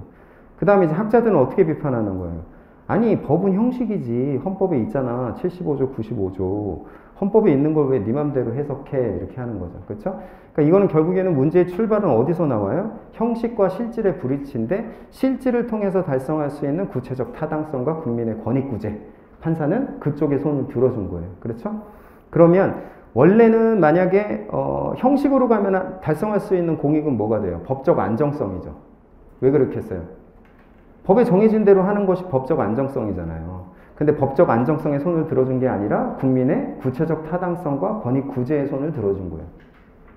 A: 그 다음에 이제 학자들은 어떻게 비판하는 거예요? 아니, 법은 형식이지. 헌법에 있잖아. 75조, 95조. 헌법에 있는 걸 왜 네 맘대로 해석해? 이렇게 하는 거죠. 그렇죠? 그러니까 이거는 결국에는 문제의 출발은 어디서 나와요? 형식과 실질의 불일치인데 실질을 통해서 달성할 수 있는 구체적 타당성과 국민의 권익구제. 판사는 그쪽에 손을 들어준 거예요. 그렇죠? 그러면 원래는 만약에 형식으로 가면 달성할 수 있는 공익은 뭐가 돼요? 법적 안정성이죠. 왜 그렇게 했어요? 법에 정해진 대로 하는 것이 법적 안정성이잖아요. 근데 법적 안정성에 손을 들어준 게 아니라 국민의 구체적 타당성과 권익 구제에 손을 들어준 거예요.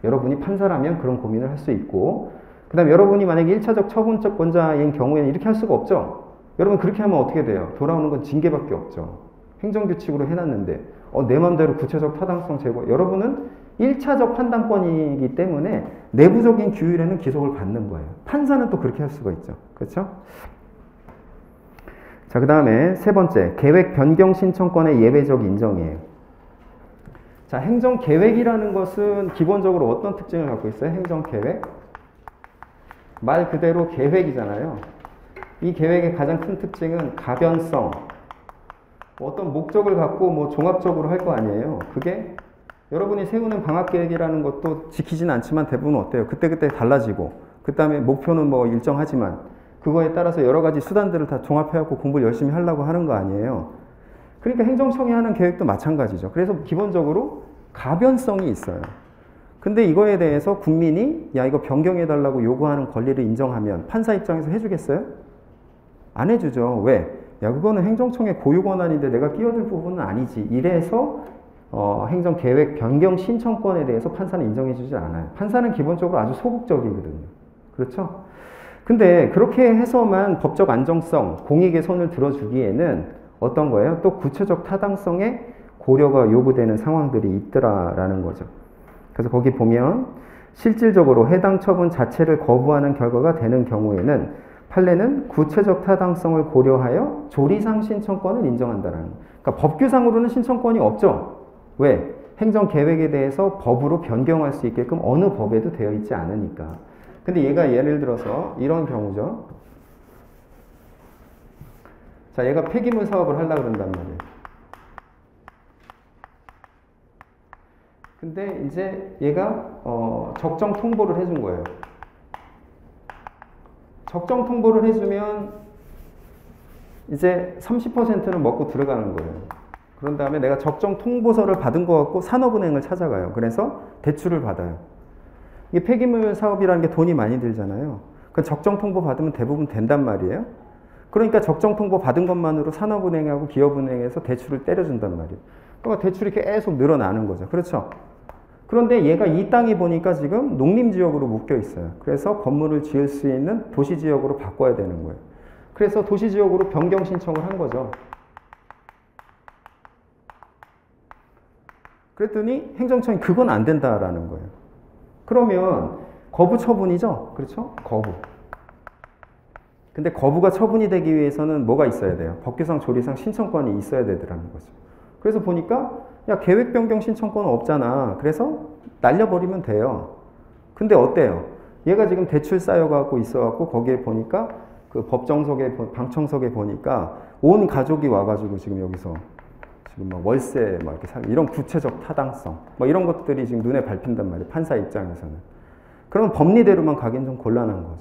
A: 여러분이 판사라면 그런 고민을 할 수 있고, 그 다음에 여러분이 만약에 1차적 처분적 권자인 경우에는 이렇게 할 수가 없죠. 여러분 그렇게 하면 어떻게 돼요? 돌아오는 건 징계밖에 없죠. 행정규칙으로 해놨는데 내 맘대로 구체적 타당성 제고, 여러분은 1차적 판단권이기 때문에 내부적인 규율에는 기속을 받는 거예요. 판사는 또 그렇게 할 수가 있죠. 그렇죠? 자, 그 다음에 세 번째, 계획 변경 신청권의 예외적 인정이에요. 자, 행정계획이라는 것은 기본적으로 어떤 특징을 갖고 있어요? 행정계획? 말 그대로 계획이잖아요. 이 계획의 가장 큰 특징은 가변성. 어떤 목적을 갖고 뭐 종합적으로 할 거 아니에요. 그게 여러분이 세우는 방학계획이라는 것도 지키진 않지만 대부분 어때요? 그때그때 달라지고, 그 다음에 목표는 뭐 일정하지만 그거에 따라서 여러 가지 수단들을 다 종합해갖고 공부를 열심히 하려고 하는 거 아니에요. 그러니까 행정청이 하는 계획도 마찬가지죠. 그래서 기본적으로 가변성이 있어요. 근데 이거에 대해서 국민이 야, 이거 변경해달라고 요구하는 권리를 인정하면 판사 입장에서 해주겠어요? 안 해주죠. 왜? 야, 그거는 행정청의 고유 권한인데 내가 끼어들 부분은 아니지. 이래서 행정계획 변경 신청권에 대해서 판사는 인정해주지 않아요. 판사는 기본적으로 아주 소극적이거든요. 그렇죠? 근데 그렇게 해서만 법적 안정성, 공익의 손을 들어주기에는 어떤 거예요? 또 구체적 타당성의 고려가 요구되는 상황들이 있더라라는 거죠. 그래서 거기 보면 실질적으로 해당 처분 자체를 거부하는 결과가 되는 경우에는 판례는 구체적 타당성을 고려하여 조리상 신청권을 인정한다라는 거예요. 그러니까 법규상으로는 신청권이 없죠. 왜? 행정계획에 대해서 법으로 변경할 수 있게끔 어느 법에도 되어 있지 않으니까. 근데 얘가 예를 들어서 이런 경우죠. 자, 얘가 폐기물 사업을 하려고 그런단 말이에요. 근데 이제 얘가 적정 통보를 해준 거예요. 적정 통보를 해주면 이제 30%는 먹고 들어가는 거예요. 그런 다음에 내가 적정 통보서를 받은 거 갖고 산업은행을 찾아가요. 그래서 대출을 받아요. 이 폐기물 사업이라는 게 돈이 많이 들잖아요. 그 적정 통보 받으면 대부분 된단 말이에요. 그러니까 적정 통보 받은 것만으로 산업은행하고 기업은행에서 대출을 때려준단 말이에요. 그러니까 대출이 계속 늘어나는 거죠. 그렇죠? 그런데 얘가 이 땅이 보니까 지금 농림지역으로 묶여 있어요. 그래서 건물을 지을 수 있는 도시지역으로 바꿔야 되는 거예요. 그래서 도시지역으로 변경 신청을 한 거죠. 그랬더니 행정청이 그건 안 된다라는 거예요. 그러면 거부 처분이죠? 그렇죠? 거부. 근데 거부가 처분이 되기 위해서는 뭐가 있어야 돼요? 법규상 조리상 신청권이 있어야 되더라는 거죠. 그래서 보니까 야, 계획 변경 신청권은 없잖아. 그래서 날려버리면 돼요. 근데 어때요? 얘가 지금 대출 쌓여갖고 있어갖고 거기에 보니까 그 법정석에, 방청석에 보니까 온 가족이 와가지고 지금 여기서 지금 막 월세 막 이렇게 살고 이런 구체적 타당성 뭐 이런 것들이 지금 눈에 밟힌단 말이에요. 판사 입장에서는. 그러면 법리대로만 가긴 좀 곤란한 거죠.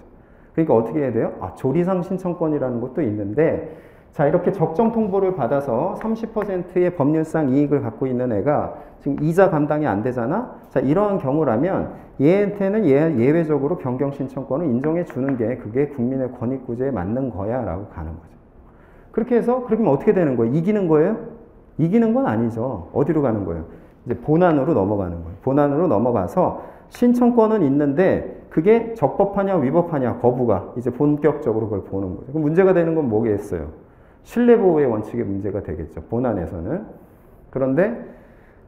A: 그러니까 어떻게 해야 돼요? 조리상 신청권이라는 것도 있는데 자, 이렇게 적정 통보를 받아서 30%의 법률상 이익을 갖고 있는 애가 지금 이자 감당이 안 되잖아? 자, 이런 경우라면 얘한테는 예외적으로 변경 신청권을 인정해 주는 게 그게 국민의 권익구제에 맞는 거야 라고 가는 거죠. 그렇게 해서 그러면 어떻게 되는 거예요? 이기는 거예요? 이기는 건 아니죠. 어디로 가는 거예요? 이제 본안으로 넘어가는 거예요. 본안으로 넘어가서 신청권은 있는데 그게 적법하냐 위법하냐 거부가 이제 본격적으로 그걸 보는 거죠. 그럼 문제가 되는 건 뭐겠어요? 신뢰보호의 원칙의 문제가 되겠죠. 본안에서는. 그런데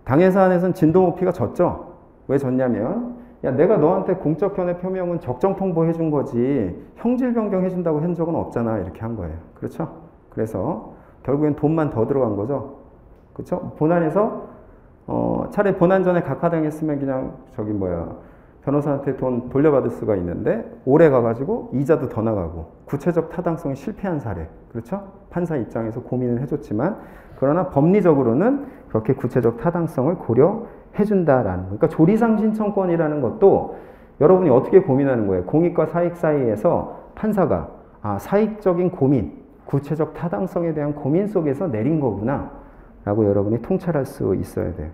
A: 당해사안에서는 진도 높이가 졌죠. 왜 졌냐면 야, 내가 너한테 공적 견해 표명은 적정 통보해 준 거지 형질 변경해 준다고 한 적은 없잖아. 이렇게 한 거예요. 그렇죠? 그래서 결국엔 돈만 더 들어간 거죠. 그렇죠? 본안에서 차라리 본안 전에 각하당했으면 그냥 변호사한테 돈 돌려받을 수가 있는데 오래 가가지고 이자도 더 나가고 구체적 타당성이 실패한 사례. 그렇죠? 판사 입장에서 고민을 해줬지만 그러나 법리적으로는 그렇게 구체적 타당성을 고려해준다라는 거. 그러니까 조리상 신청권이라는 것도 여러분이 어떻게 고민하는 거예요? 공익과 사익 사이에서 판사가 사익적인 고민, 구체적 타당성에 대한 고민 속에서 내린 거구나 라고 여러분이 통찰할 수 있어야 돼요.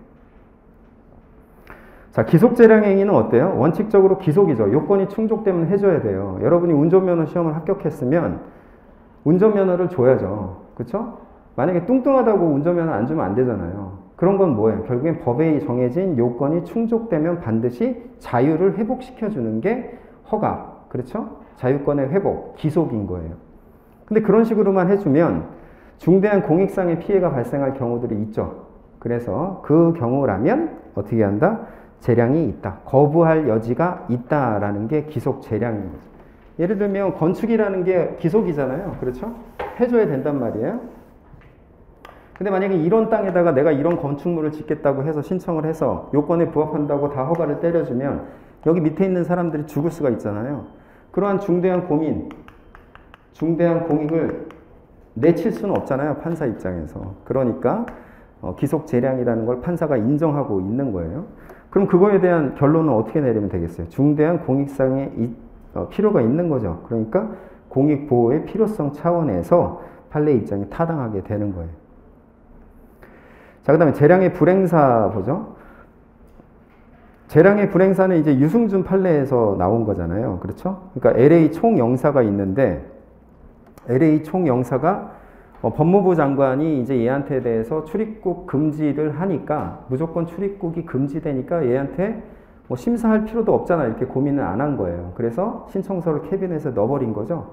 A: 자, 기속재량행위는 어때요? 원칙적으로 기속이죠. 요건이 충족되면 해줘야 돼요. 여러분이 운전면허 시험을 합격했으면 운전면허를 줘야죠. 그렇죠? 만약에 뚱뚱하다고 운전면허 안 주면 안 되잖아요. 그런 건 뭐예요? 결국엔 법에 정해진 요건이 충족되면 반드시 자유를 회복시켜주는 게 허가. 그렇죠? 자유권의 회복, 기속인 거예요. 근데 그런 식으로만 해주면 중대한 공익상의 피해가 발생할 경우들이 있죠. 그래서 그 경우라면 어떻게 한다? 재량이 있다. 거부할 여지가 있다라는 게 기속 재량인 거죠. 예를 들면 건축이라는 게 기속이잖아요. 그렇죠? 해줘야 된단 말이에요. 근데 만약에 이런 땅에다가 내가 이런 건축물을 짓겠다고 해서 신청을 해서 요건에 부합한다고 다 허가를 때려주면 여기 밑에 있는 사람들이 죽을 수가 있잖아요. 그러한 중대한 고민, 중대한 공익을 내칠 수는 없잖아요. 판사 입장에서. 그러니까 기속 재량이라는 걸 판사가 인정하고 있는 거예요. 그럼 그거에 대한 결론은 어떻게 내리면 되겠어요? 중대한 공익상의 필요가 있는 거죠. 그러니까 공익보호의 필요성 차원에서 판례 입장이 타당하게 되는 거예요. 자, 그 다음에 재량의 불행사 보죠. 재량의 불행사는 이제 유승준 판례에서 나온 거잖아요. 그렇죠? 그러니까 LA 총영사가 있는데 LA 총영사가 법무부 장관이 이제 얘한테 대해서 출입국 금지를 하니까 무조건 출입국이 금지되니까 얘한테 심사할 필요도 없잖아 이렇게 고민을 안 한 거예요. 그래서 신청서를 캐비넷에 넣어버린 거죠.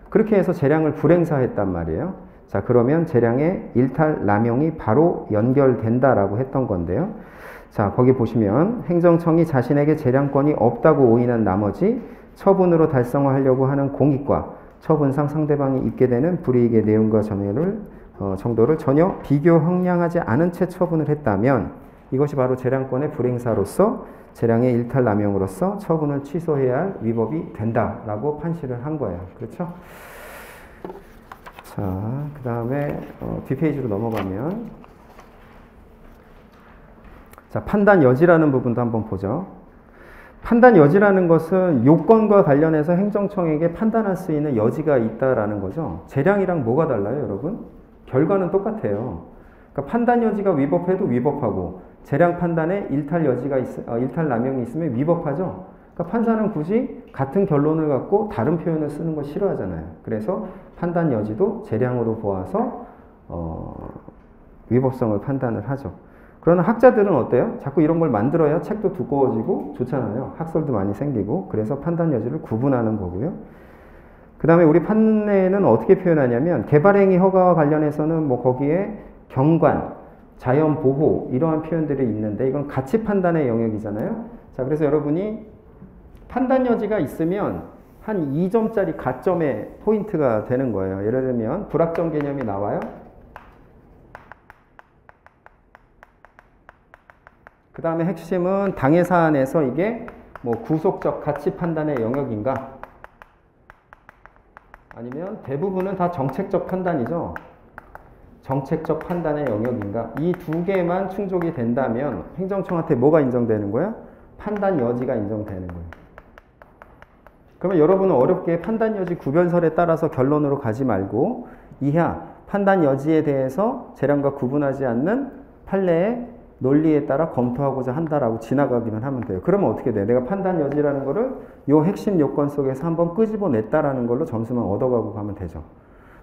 A: 그렇게 해서 재량을 불행사했단 말이에요. 자, 그러면 재량의 일탈 남용이 바로 연결된다라고 했던 건데요. 자, 거기 보시면 행정청이 자신에게 재량권이 없다고 오인한 나머지 처분으로 달성하려고 하는 공익과 처분상 상대방이 입게 되는 불이익의 내용과 정도를 전혀 비교 형량하지 않은 채 처분을 했다면 이것이 바로 재량권의 불행사로서 재량의 일탈 남용으로서 처분을 취소해야 할 위법이 된다라고 판시를 한 거예요. 그렇죠? 자, 그 다음에 뒷페이지로 넘어가면 자, 판단 여지라는 부분도 한번 보죠. 판단 여지라는 것은 요건과 관련해서 행정청에게 판단할 수 있는 여지가 있다라는 거죠. 재량이랑 뭐가 달라요, 여러분? 결과는 똑같아요. 그러니까 판단 여지가 위법해도 위법하고 재량 판단에 일탈 남용이 있으면 위법하죠. 그러니까 판사는 굳이 같은 결론을 갖고 다른 표현을 쓰는 거 싫어하잖아요. 그래서 판단 여지도 재량으로 보아서 위법성을 판단을 하죠. 그러나 학자들은 어때요? 자꾸 이런 걸 만들어야 책도 두꺼워지고 좋잖아요. 학설도 많이 생기고. 그래서 판단 여지를 구분하는 거고요. 그 다음에 우리 판례는 어떻게 표현하냐면 개발행위 허가와 관련해서는 거기에 경관, 자연보호 이러한 표현들이 있는데 이건 가치 판단의 영역이잖아요. 자, 그래서 여러분이 판단 여지가 있으면 한 2점짜리 가점의 포인트가 되는 거예요. 예를 들면 불확정 개념이 나와요. 그 다음에 핵심은 당해 사안에서 이게 구속적 가치 판단의 영역인가? 아니면 대부분은 다 정책적 판단이죠. 정책적 판단의 영역인가? 이 두 개만 충족이 된다면 행정청한테 뭐가 인정되는 거야? 판단 여지가 인정되는 거예요. 그러면 여러분은 어렵게 판단 여지 구별설에 따라서 결론으로 가지 말고 이하 판단 여지에 대해서 재량과 구분하지 않는 판례의 논리에 따라 검토하고자 한다라고 지나가기만 하면 돼요. 그러면 어떻게 돼? 내가 판단 여지라는 거를 요 핵심 요건 속에서 한번 끄집어냈다라는 걸로 점수만 얻어가고 가면 되죠.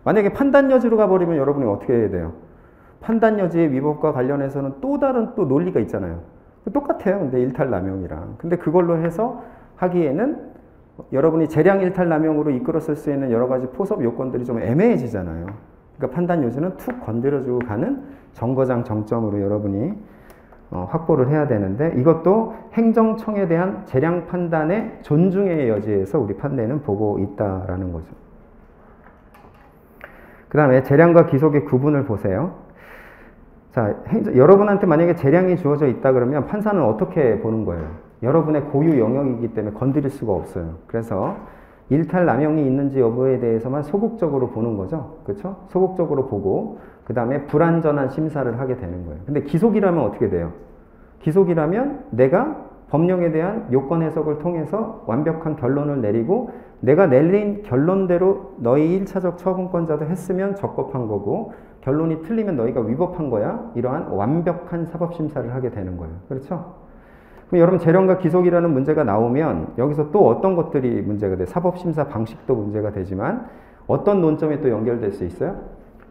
A: 만약에 판단 여지로 가버리면 여러분이 어떻게 해야 돼요? 판단 여지의 위법과 관련해서는 또 다른 또 논리가 있잖아요. 똑같아요. 근데 일탈 남용이랑. 근데 그걸로 해서 하기에는 여러분이 재량 일탈 남용으로 이끌었을 수 있는 여러 가지 포섭 요건들이 좀 애매해지잖아요. 그러니까 판단 여지는 툭 건드려주고 가는 정거장 정점으로 여러분이 확보를 해야 되는데 이것도 행정청에 대한 재량 판단의 존중의 여지에서 우리 판례는 보고 있다라는 거죠. 그 다음에 재량과 기속의 구분을 보세요. 자, 여러분한테 만약에 재량이 주어져 있다 그러면 판사는 어떻게 보는 거예요? 여러분의 고유 영역이기 때문에 건드릴 수가 없어요. 그래서 일탈 남용이 있는지 여부에 대해서만 소극적으로 보는 거죠. 그렇죠? 소극적으로 보고 그 다음에 불완전한 심사를 하게 되는 거예요. 근데 기속이라면 어떻게 돼요? 기속이라면 내가 법령에 대한 요건 해석을 통해서 완벽한 결론을 내리고 내가 내린 결론대로 너희 1차적 처분권자도 했으면 적법한 거고 결론이 틀리면 너희가 위법한 거야. 이러한 완벽한 사법심사를 하게 되는 거예요. 그렇죠? 그럼 여러분 재량과 기속이라는 문제가 나오면 여기서 또 어떤 것들이 문제가 돼요? 사법심사 방식도 문제가 되지만 어떤 논점에 또 연결될 수 있어요?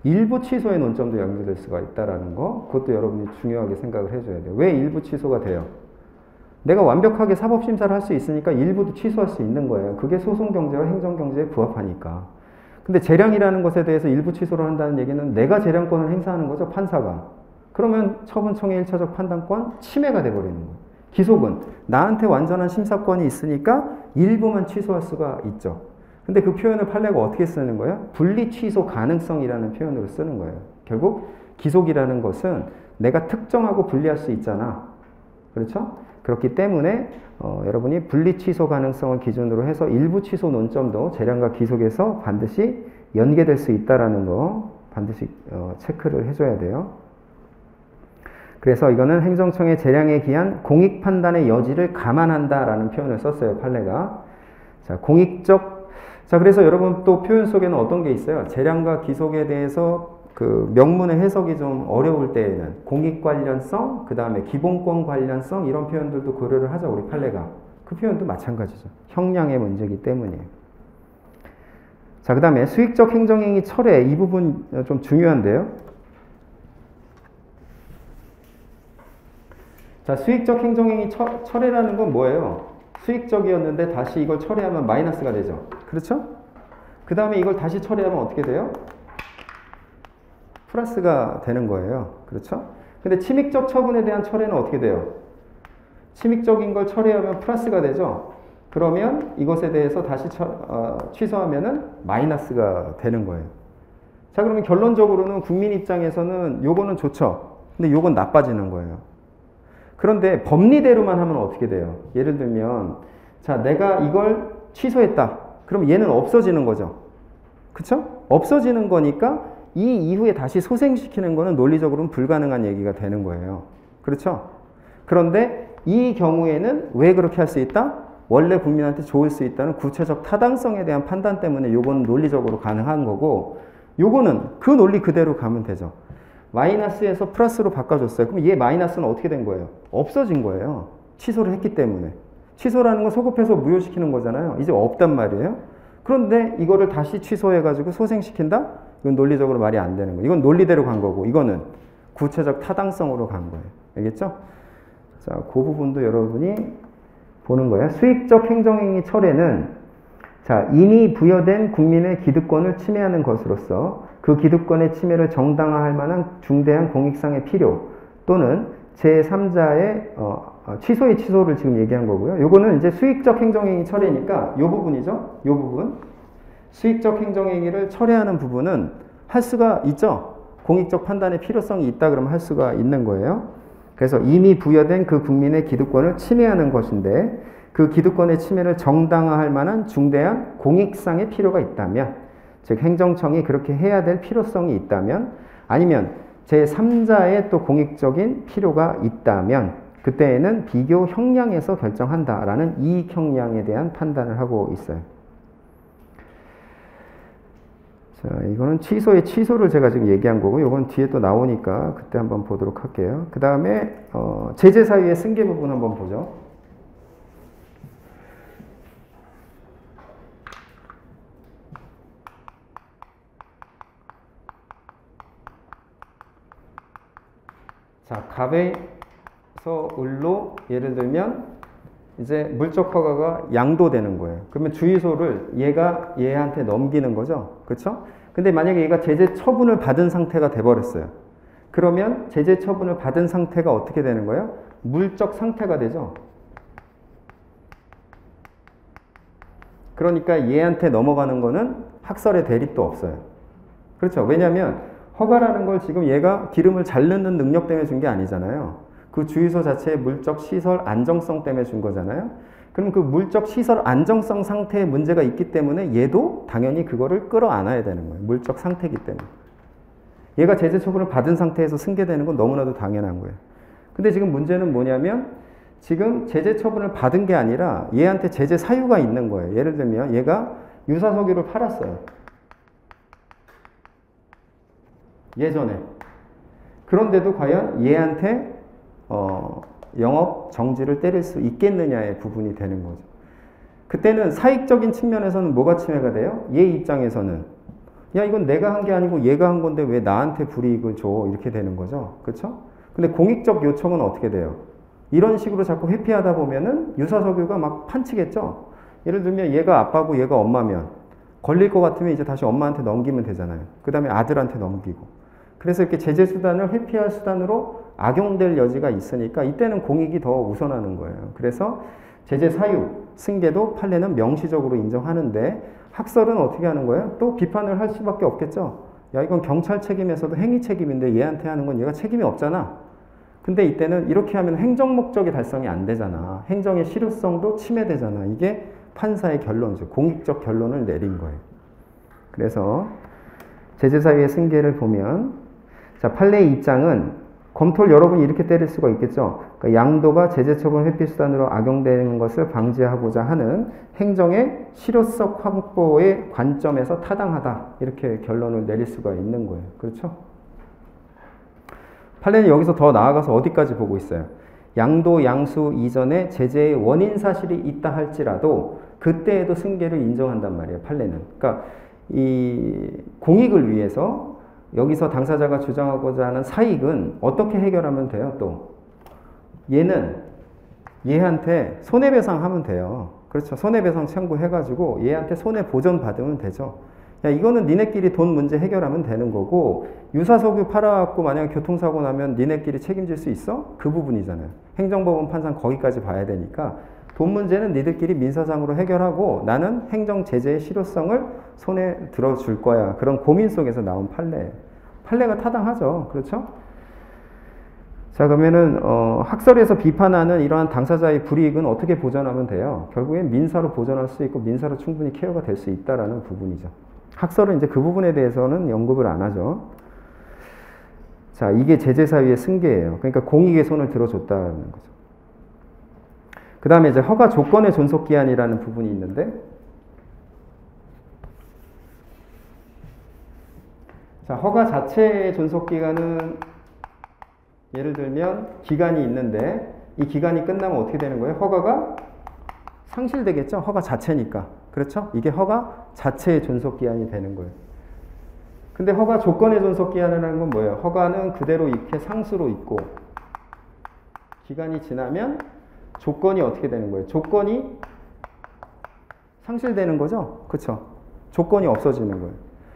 A: 일부 취소의 논점도 연결될 수가 있다는 거, 그것도 여러분이 중요하게 생각을 해줘야 돼요. 왜 일부 취소가 돼요? 내가 완벽하게 사법심사를 할 수 있으니까 일부도 취소할 수 있는 거예요. 그게 소송경제와 행정경제에 부합하니까. 근데 재량이라는 것에 대해서 일부 취소를 한다는 얘기는 내가 재량권을 행사하는 거죠, 판사가. 그러면 처분청의 1차적 판단권 침해가 돼버리는 거예요. 기속은 나한테 완전한 심사권이 있으니까 일부만 취소할 수가 있죠. 근데 그 표현을 판례가 어떻게 쓰는 거예요? 분리 취소 가능성이라는 표현으로 쓰는 거예요. 결국 기속이라는 것은 내가 특정하고 분리할 수 있잖아. 그렇죠? 그렇기 때문에 여러분이 분리 취소 가능성을 기준으로 해서 일부 취소 논점도 재량과 기속에서 반드시 연계될 수 있다는 거 반드시 체크를 해줘야 돼요. 그래서 이거는 행정청의 재량에 기한 공익 판단의 여지를 감안한다라는 표현을 썼어요, 판례가. 자, 공익적. 자, 그래서 여러분 또 표현 속에는 어떤 게 있어요? 재량과 기속에 대해서 그 명문의 해석이 좀 어려울 때에는 공익 관련성, 그 다음에 기본권 관련성 이런 표현들도 고려를 하죠, 우리 판례가. 그 표현도 마찬가지죠. 형량의 문제이기 때문이에요. 자, 그 다음에 수익적 행정행위 철회 이 부분 좀 중요한데요. 자, 수익적 행정행위 철회라는 건 뭐예요? 수익적이었는데 다시 이걸 처리하면 마이너스가 되죠. 그렇죠? 그 다음에 이걸 다시 처리하면 어떻게 돼요? 플러스가 되는 거예요. 그렇죠? 근데 침익적 처분에 대한 철회는 어떻게 돼요? 침익적인 걸 처리하면 플러스가 되죠. 그러면 이것에 대해서 다시 취소하면은 마이너스가 되는 거예요. 자, 그러면 결론적으로는 국민 입장에서는 요거는 좋죠. 근데 요건 나빠지는 거예요. 그런데 법리대로만 하면 어떻게 돼요? 예를 들면 자, 내가 이걸 취소했다. 그럼 얘는 없어지는 거죠. 그쵸? 없어지는 거니까 이 이후에 다시 소생시키는 거는 논리적으로는 불가능한 얘기가 되는 거예요. 그렇죠? 그런데 이 경우에는 왜 그렇게 할 수 있다? 원래 국민한테 좋을 수 있다는 구체적 타당성에 대한 판단 때문에 요건 논리적으로 가능한 거고 요거는 그 논리 그대로 가면 되죠. 마이너스에서 플러스로 바꿔줬어요. 그럼 얘 마이너스는 어떻게 된 거예요? 없어진 거예요. 취소를 했기 때문에. 취소라는 건 소급해서 무효시키는 거잖아요. 이제 없단 말이에요. 그런데 이거를 다시 취소해가지고 소생시킨다? 이건 논리적으로 말이 안 되는 거예요. 이건 논리대로 간 거고 이거는 구체적 타당성으로 간 거예요. 알겠죠? 자, 그 부분도 여러분이 보는 거예요. 수익적 행정행위 철회는 자, 이미 부여된 국민의 기득권을 침해하는 것으로서 그 기득권의 침해를 정당화할 만한 중대한 공익상의 필요 또는 제3자의 취소의 취소를 지금 얘기한 거고요. 요거는 이제 수익적 행정행위 철회니까 요 부분이죠. 요 부분. 수익적 행정행위를 철회하는 부분은 할 수가 있죠. 공익적 판단의 필요성이 있다 그러면 할 수가 있는 거예요. 그래서 이미 부여된 그 국민의 기득권을 침해하는 것인데 그 기득권의 침해를 정당화할 만한 중대한 공익상의 필요가 있다면, 즉 행정청이 그렇게 해야 될 필요성이 있다면, 아니면 제3자의 또 공익적인 필요가 있다면 그때에는 비교 형량에서 결정한다라는 이익 형량에 대한 판단을 하고 있어요. 자, 이거는 취소의 취소를 제가 지금 얘기한 거고 이건 뒤에 또 나오니까 그때 한번 보도록 할게요. 그 다음에 제재 사유의 승계 부분 한번 보죠. 자, 갑에서 을로 예를 들면 이제 물적 허가가 양도되는 거예요. 그러면 주의소를 얘가 얘한테 넘기는 거죠. 그렇죠? 근데 만약에 얘가 제재 처분을 받은 상태가 돼 버렸어요. 그러면 제재 처분을 받은 상태가 어떻게 되는 거예요? 물적 상태가 되죠. 그러니까 얘한테 넘어가는 거는 학설의 대립도 없어요. 그렇죠. 왜냐하면 허가라는 걸 지금 얘가 기름을 잘 넣는 능력 때문에 준 게 아니잖아요. 그 주유소 자체의 물적 시설 안정성 때문에 준 거잖아요. 그럼 그 물적 시설 안정성 상태에 문제가 있기 때문에 얘도 당연히 그거를 끌어안아야 되는 거예요. 물적 상태이기 때문에. 얘가 제재 처분을 받은 상태에서 승계되는 건 너무나도 당연한 거예요. 근데 지금 문제는 뭐냐면 지금 제재 처분을 받은 게 아니라 얘한테 제재 사유가 있는 거예요. 예를 들면 얘가 유사석유를 팔았어요. 예전에. 그런데도 과연 얘한테 영업 정지를 때릴 수 있겠느냐의 부분이 되는 거죠. 그때는 사익적인 측면에서는 뭐가 침해가 돼요? 얘 입장에서는 야 이건 내가 한 게 아니고 얘가 한 건데 왜 나한테 불이익을 줘? 이렇게 되는 거죠. 그렇죠? 근데 공익적 요청은 어떻게 돼요? 이런 식으로 자꾸 회피하다 보면은 유사석유가 막 판치겠죠? 예를 들면 얘가 아빠고 얘가 엄마면 걸릴 것 같으면 이제 다시 엄마한테 넘기면 되잖아요. 그 다음에 아들한테 넘기고. 그래서 이렇게 제재 수단을 회피할 수단으로 악용될 여지가 있으니까 이때는 공익이 더 우선하는 거예요. 그래서 제재 사유, 승계도 판례는 명시적으로 인정하는데 학설은 어떻게 하는 거예요? 또 비판을 할 수밖에 없겠죠. 야 이건 경찰 책임에서도 행위 책임인데 얘한테 하는 건 얘가 책임이 없잖아. 근데 이때는 이렇게 하면 행정 목적이 달성이 안 되잖아. 행정의 실효성도 침해되잖아. 이게 판사의 결론이죠. 공익적 결론을 내린 거예요. 그래서 제재 사유의 승계를 보면 자 판례의 입장은 검토를 여러분이 이렇게 때릴 수가 있겠죠. 그러니까 양도가 제재 처분 회피 수단으로 악용되는 것을 방지하고자 하는 행정의 실효성 확보의 관점에서 타당하다. 이렇게 결론을 내릴 수가 있는 거예요. 그렇죠? 판례는 여기서 더 나아가서 어디까지 보고 있어요? 양도, 양수 이전에 제재의 원인 사실이 있다 할지라도 그때에도 승계를 인정한단 말이에요. 판례는. 그러니까 이 공익을 위해서 여기서 당사자가 주장하고자 하는 사익은 어떻게 해결하면 돼요? 또 얘한테 손해배상하면 돼요. 그렇죠. 손해배상 청구해가지고 얘한테 손해보전 받으면 되죠. 야, 이거는 니네끼리 돈 문제 해결하면 되는 거고 유사석유 팔아갖고 만약에 교통사고 나면 니네끼리 책임질 수 있어? 그 부분이잖아요. 행정법원 판사는 거기까지 봐야 되니까 돈 문제는 니들끼리 민사상으로 해결하고 나는 행정 제재의 실효성을 손에 들어줄 거야. 그런 고민 속에서 나온 판례. 판례가 타당하죠. 그렇죠? 자, 그러면은 학설에서 비판하는 이러한 당사자의 불이익은 어떻게 보전하면 돼요? 결국엔 민사로 보전할 수 있고 민사로 충분히 케어가 될 수 있다라는 부분이죠. 학설은 이제 그 부분에 대해서는 언급을 안 하죠. 자, 이게 제재 사유의 승계예요. 그러니까 공익의 손을 들어줬다는 거죠. 그 다음에 이제 허가 조건의 존속 기한이라는 부분이 있는데, 자, 허가 자체의 존속 기간은 예를 들면 기간이 있는데 이 기간이 끝나면 어떻게 되는 거예요? 허가가 상실되겠죠? 허가 자체니까. 그렇죠? 이게 허가 자체의 존속 기한이 되는 거예요. 근데 허가 조건의 존속 기한이라는 건 뭐예요? 허가는 그대로 이렇게 상수로 있고 기간이 지나면 조건이 어떻게 되는 거예요? 조건이 상실되는 거죠? 그렇죠? 조건이 없어지는 거예요.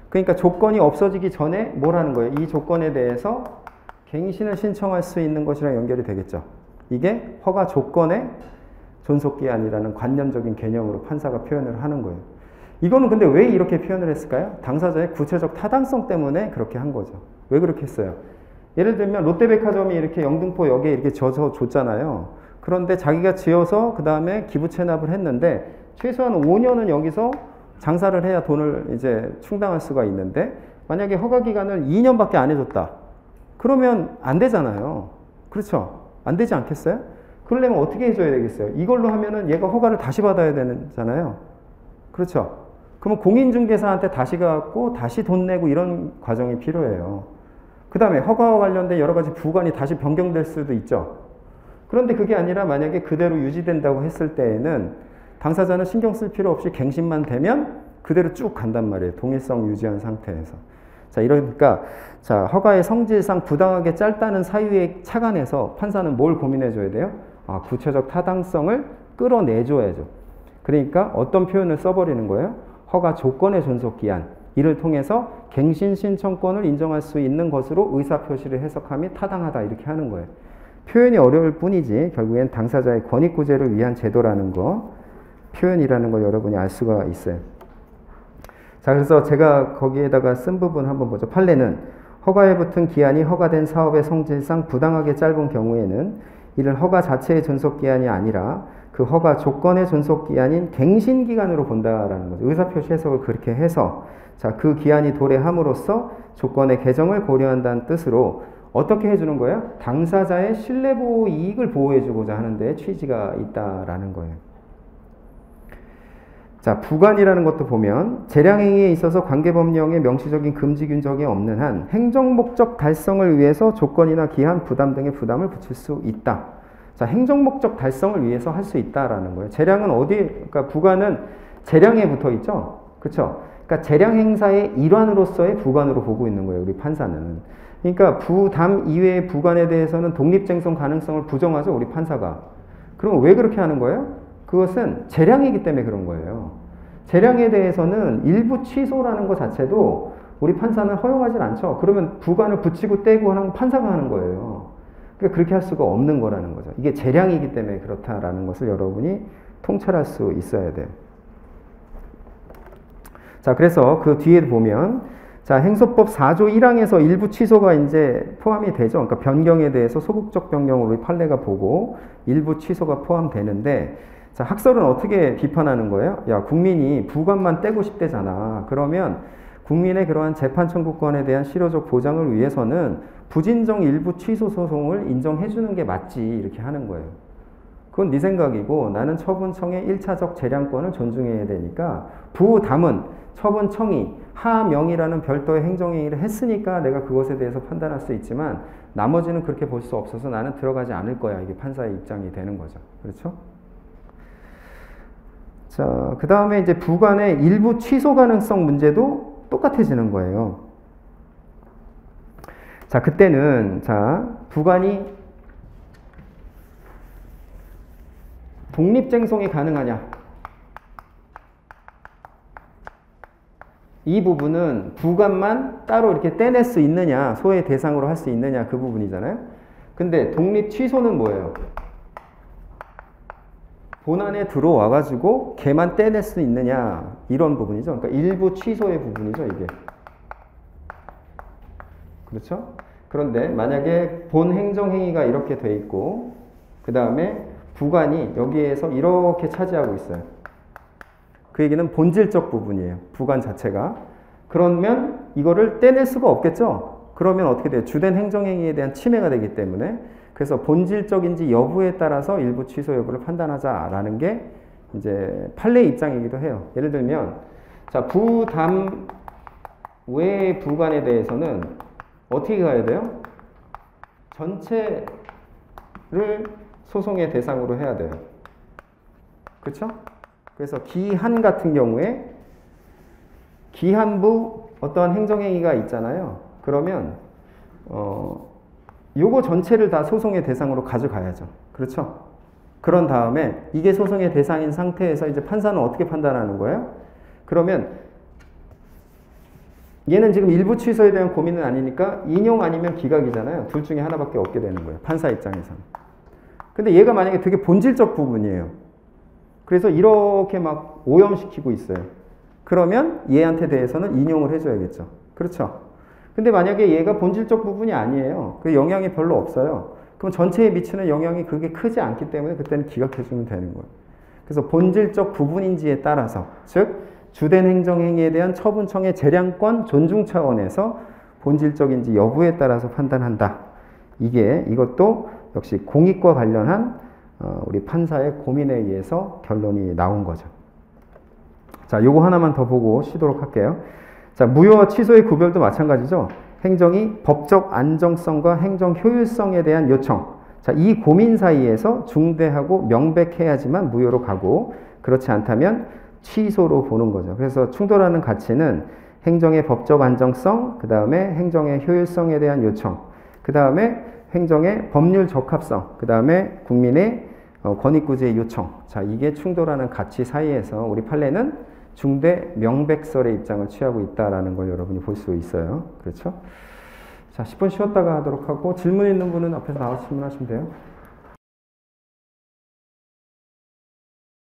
A: 그러니까 조건이 없어지기 전에 뭘 하는 거예요? 이 조건에 대해서 갱신을 신청할 수 있는 것이랑 연결이 되겠죠. 이게 허가 조건의 존속기한이라는 관념적인 개념으로 판사가 표현을 하는 거예요. 이거는 근데 왜 이렇게 표현을 했을까요? 당사자의 구체적 타당성 때문에 그렇게 한 거죠. 왜 그렇게 했어요? 예를 들면 롯데백화점이 이렇게 영등포역에 이렇게 지어서 줬잖아요. 그런데 자기가 지어서 그 다음에 기부 체납을 했는데 최소한 5년은 여기서 장사를 해야 돈을 이제 충당할 수가 있는데 만약에 허가 기간을 2년밖에 안 해줬다. 그러면 안 되잖아요. 그렇죠? 안 되지 않겠어요? 그러려면 어떻게 해줘야 되겠어요? 이걸로 하면은 얘가 허가를 다시 받아야 되잖아요. 그렇죠? 그러면 공인중개사한테 다시 가고 다시 돈 내고 이런 과정이 필요해요. 그 다음에 허가와 관련된 여러 가지 부관이 다시 변경될 수도 있죠. 그런데 그게 아니라 만약에 그대로 유지된다고 했을 때에는 당사자는 신경 쓸 필요 없이 갱신만 되면 그대로 쭉 간단 말이에요. 동일성 유지한 상태에서. 자, 이러니까 자, 허가의 성질상 부당하게 짧다는 사유에 착안해서 판사는 뭘 고민해 줘야 돼요? 아, 구체적 타당성을 끌어내줘야죠. 그러니까 어떤 표현을 써버리는 거예요? 허가 조건의 존속 기한. 이를 통해서 갱신 신청권을 인정할 수 있는 것으로 의사표시를 해석함이 타당하다 이렇게 하는 거예요. 표현이 어려울 뿐이지 결국엔 당사자의 권익구제를 위한 제도라는 거, 표현이라는 걸 여러분이 알 수가 있어요. 자, 그래서 제가 거기에다가 쓴 부분 한번 보죠. 판례는 허가에 붙은 기한이 허가된 사업의 성질상 부당하게 짧은 경우에는 이를 허가 자체의 존속기한이 아니라 그 허가 조건의 존속기한인 갱신기간으로 본다라는 거죠. 의사표시 해석을 그렇게 해서 자, 그 기한이 도래함으로써 조건의 개정을 고려한다는 뜻으로 어떻게 해주는 거예요? 당사자의 신뢰보호 이익을 보호해주고자 하는데 취지가 있다라는 거예요. 자, 부관이라는 것도 보면 재량행위에 있어서 관계법령에 명시적인 금지 균적이 없는 한 행정목적 달성을 위해서 조건이나 기한, 부담 등의 부담을 붙일 수 있다. 자, 행정목적 달성을 위해서 할 수 있다라는 거예요. 재량은 어디, 그러니까 부관은 재량에 붙어 있죠? 그쵸? 그러니까 재량 행사의 일환으로서의 부관으로 보고 있는 거예요, 우리 판사는. 그러니까 부담 이외의 부관에 대해서는 독립쟁송 가능성을 부정하죠, 우리 판사가. 그럼 왜 그렇게 하는 거예요? 그것은 재량이기 때문에 그런 거예요. 재량에 대해서는 일부 취소라는 것 자체도 우리 판사는 허용하지 않죠. 그러면 부관을 붙이고 떼고 하는 건 판사가 하는 거예요. 그러니까 그렇게 할 수가 없는 거라는 거죠. 이게 재량이기 때문에 그렇다라는 것을 여러분이 통찰할 수 있어야 돼요. 자, 그래서 그 뒤에 보면 자, 행소법 4조 1항에서 일부 취소가 이제 포함이 되죠. 그러니까 변경에 대해서 소극적 변경으로 우리 판례가 보고 일부 취소가 포함되는데 자, 학설은 어떻게 비판하는 거예요? 야, 국민이 부관만 떼고 싶대잖아. 그러면 국민의 그러한 재판 청구권에 대한 실효적 보장을 위해서는 부진정 일부 취소 소송을 인정해 주는 게 맞지 이렇게 하는 거예요. 그건 네 생각이고 나는 처분청의 1차적 재량권을 존중해야 되니까 부담은 처분청이 하명이라는 별도의 행정행위를 했으니까 내가 그것에 대해서 판단할 수 있지만 나머지는 그렇게 볼 수 없어서 나는 들어가지 않을 거야. 이게 판사의 입장이 되는 거죠. 그렇죠? 자, 그 다음에 이제 부관의 일부 취소 가능성 문제도 똑같아지는 거예요. 자, 그때는, 자, 부관이 독립쟁송이 가능하냐? 이 부분은 부관만 따로 이렇게 떼낼 수 있느냐, 소의 대상으로 할 수 있느냐, 그 부분이잖아요. 근데 독립 취소는 뭐예요? 본안에 들어와가지고 걔만 떼낼 수 있느냐 이런 부분이죠. 그러니까 일부 취소의 부분이죠, 이게. 그렇죠? 그런데 만약에 본 행정행위가 이렇게 돼 있고 그 다음에 부관이 여기에서 이렇게 차지하고 있어요. 그 얘기는 본질적 부분이에요, 부관 자체가. 그러면 이거를 떼낼 수가 없겠죠. 그러면 어떻게 돼요? 주된 행정행위에 대한 침해가 되기 때문에. 그래서 본질적인지 여부에 따라서 일부 취소 여부를 판단하자라는 게 이제 판례 입장이기도 해요. 예를 들면 자, 부담 외의 부관에 대해서는 어떻게 가야 돼요? 전체를 소송의 대상으로 해야 돼요. 그렇죠? 그래서 기한 같은 경우에 기한부 어떠한 행정행위가 있잖아요. 그러면 요거 전체를 다 소송의 대상으로 가져가야죠. 그렇죠? 그런 다음에 이게 소송의 대상인 상태에서 이제 판사는 어떻게 판단하는 거예요? 그러면 얘는 지금 일부 취소에 대한 고민은 아니니까 인용 아니면 기각이잖아요. 둘 중에 하나밖에 없게 되는 거예요, 판사 입장에서는. 근데 얘가 만약에 되게 본질적 부분이에요. 그래서 이렇게 막 오염시키고 있어요. 그러면 얘한테 대해서는 인용을 해줘야겠죠. 그렇죠? 근데 만약에 얘가 본질적 부분이 아니에요. 그 영향이 별로 없어요. 그럼 전체에 미치는 영향이 그렇게 크지 않기 때문에 그때는 기각해주면 되는 거예요. 그래서 본질적 부분인지에 따라서, 즉 주된 행정행위에 대한 처분청의 재량권 존중 차원에서 본질적인지 여부에 따라서 판단한다. 이것도 역시 공익과 관련한 우리 판사의 고민에 의해서 결론이 나온 거죠. 자, 요거 하나만 더 보고 쉬도록 할게요. 자, 무효와 취소의 구별도 마찬가지죠. 행정이 법적 안정성과 행정 효율성에 대한 요청. 자, 이 고민 사이에서 중대하고 명백해야지만 무효로 가고 그렇지 않다면 취소로 보는 거죠. 그래서 충돌하는 가치는 행정의 법적 안정성, 그 다음에 행정의 효율성에 대한 요청, 그 다음에 행정의 법률 적합성, 그 다음에 국민의 권익구제의 요청. 자, 이게 충돌하는 가치 사이에서 우리 판례는 중대 명백설의 입장을 취하고 있다라는 걸 여러분이 볼 수 있어요. 그렇죠? 자, 10분 쉬었다가 하도록 하고 질문 있는 분은 앞에서 나와서 질문하시면 돼요.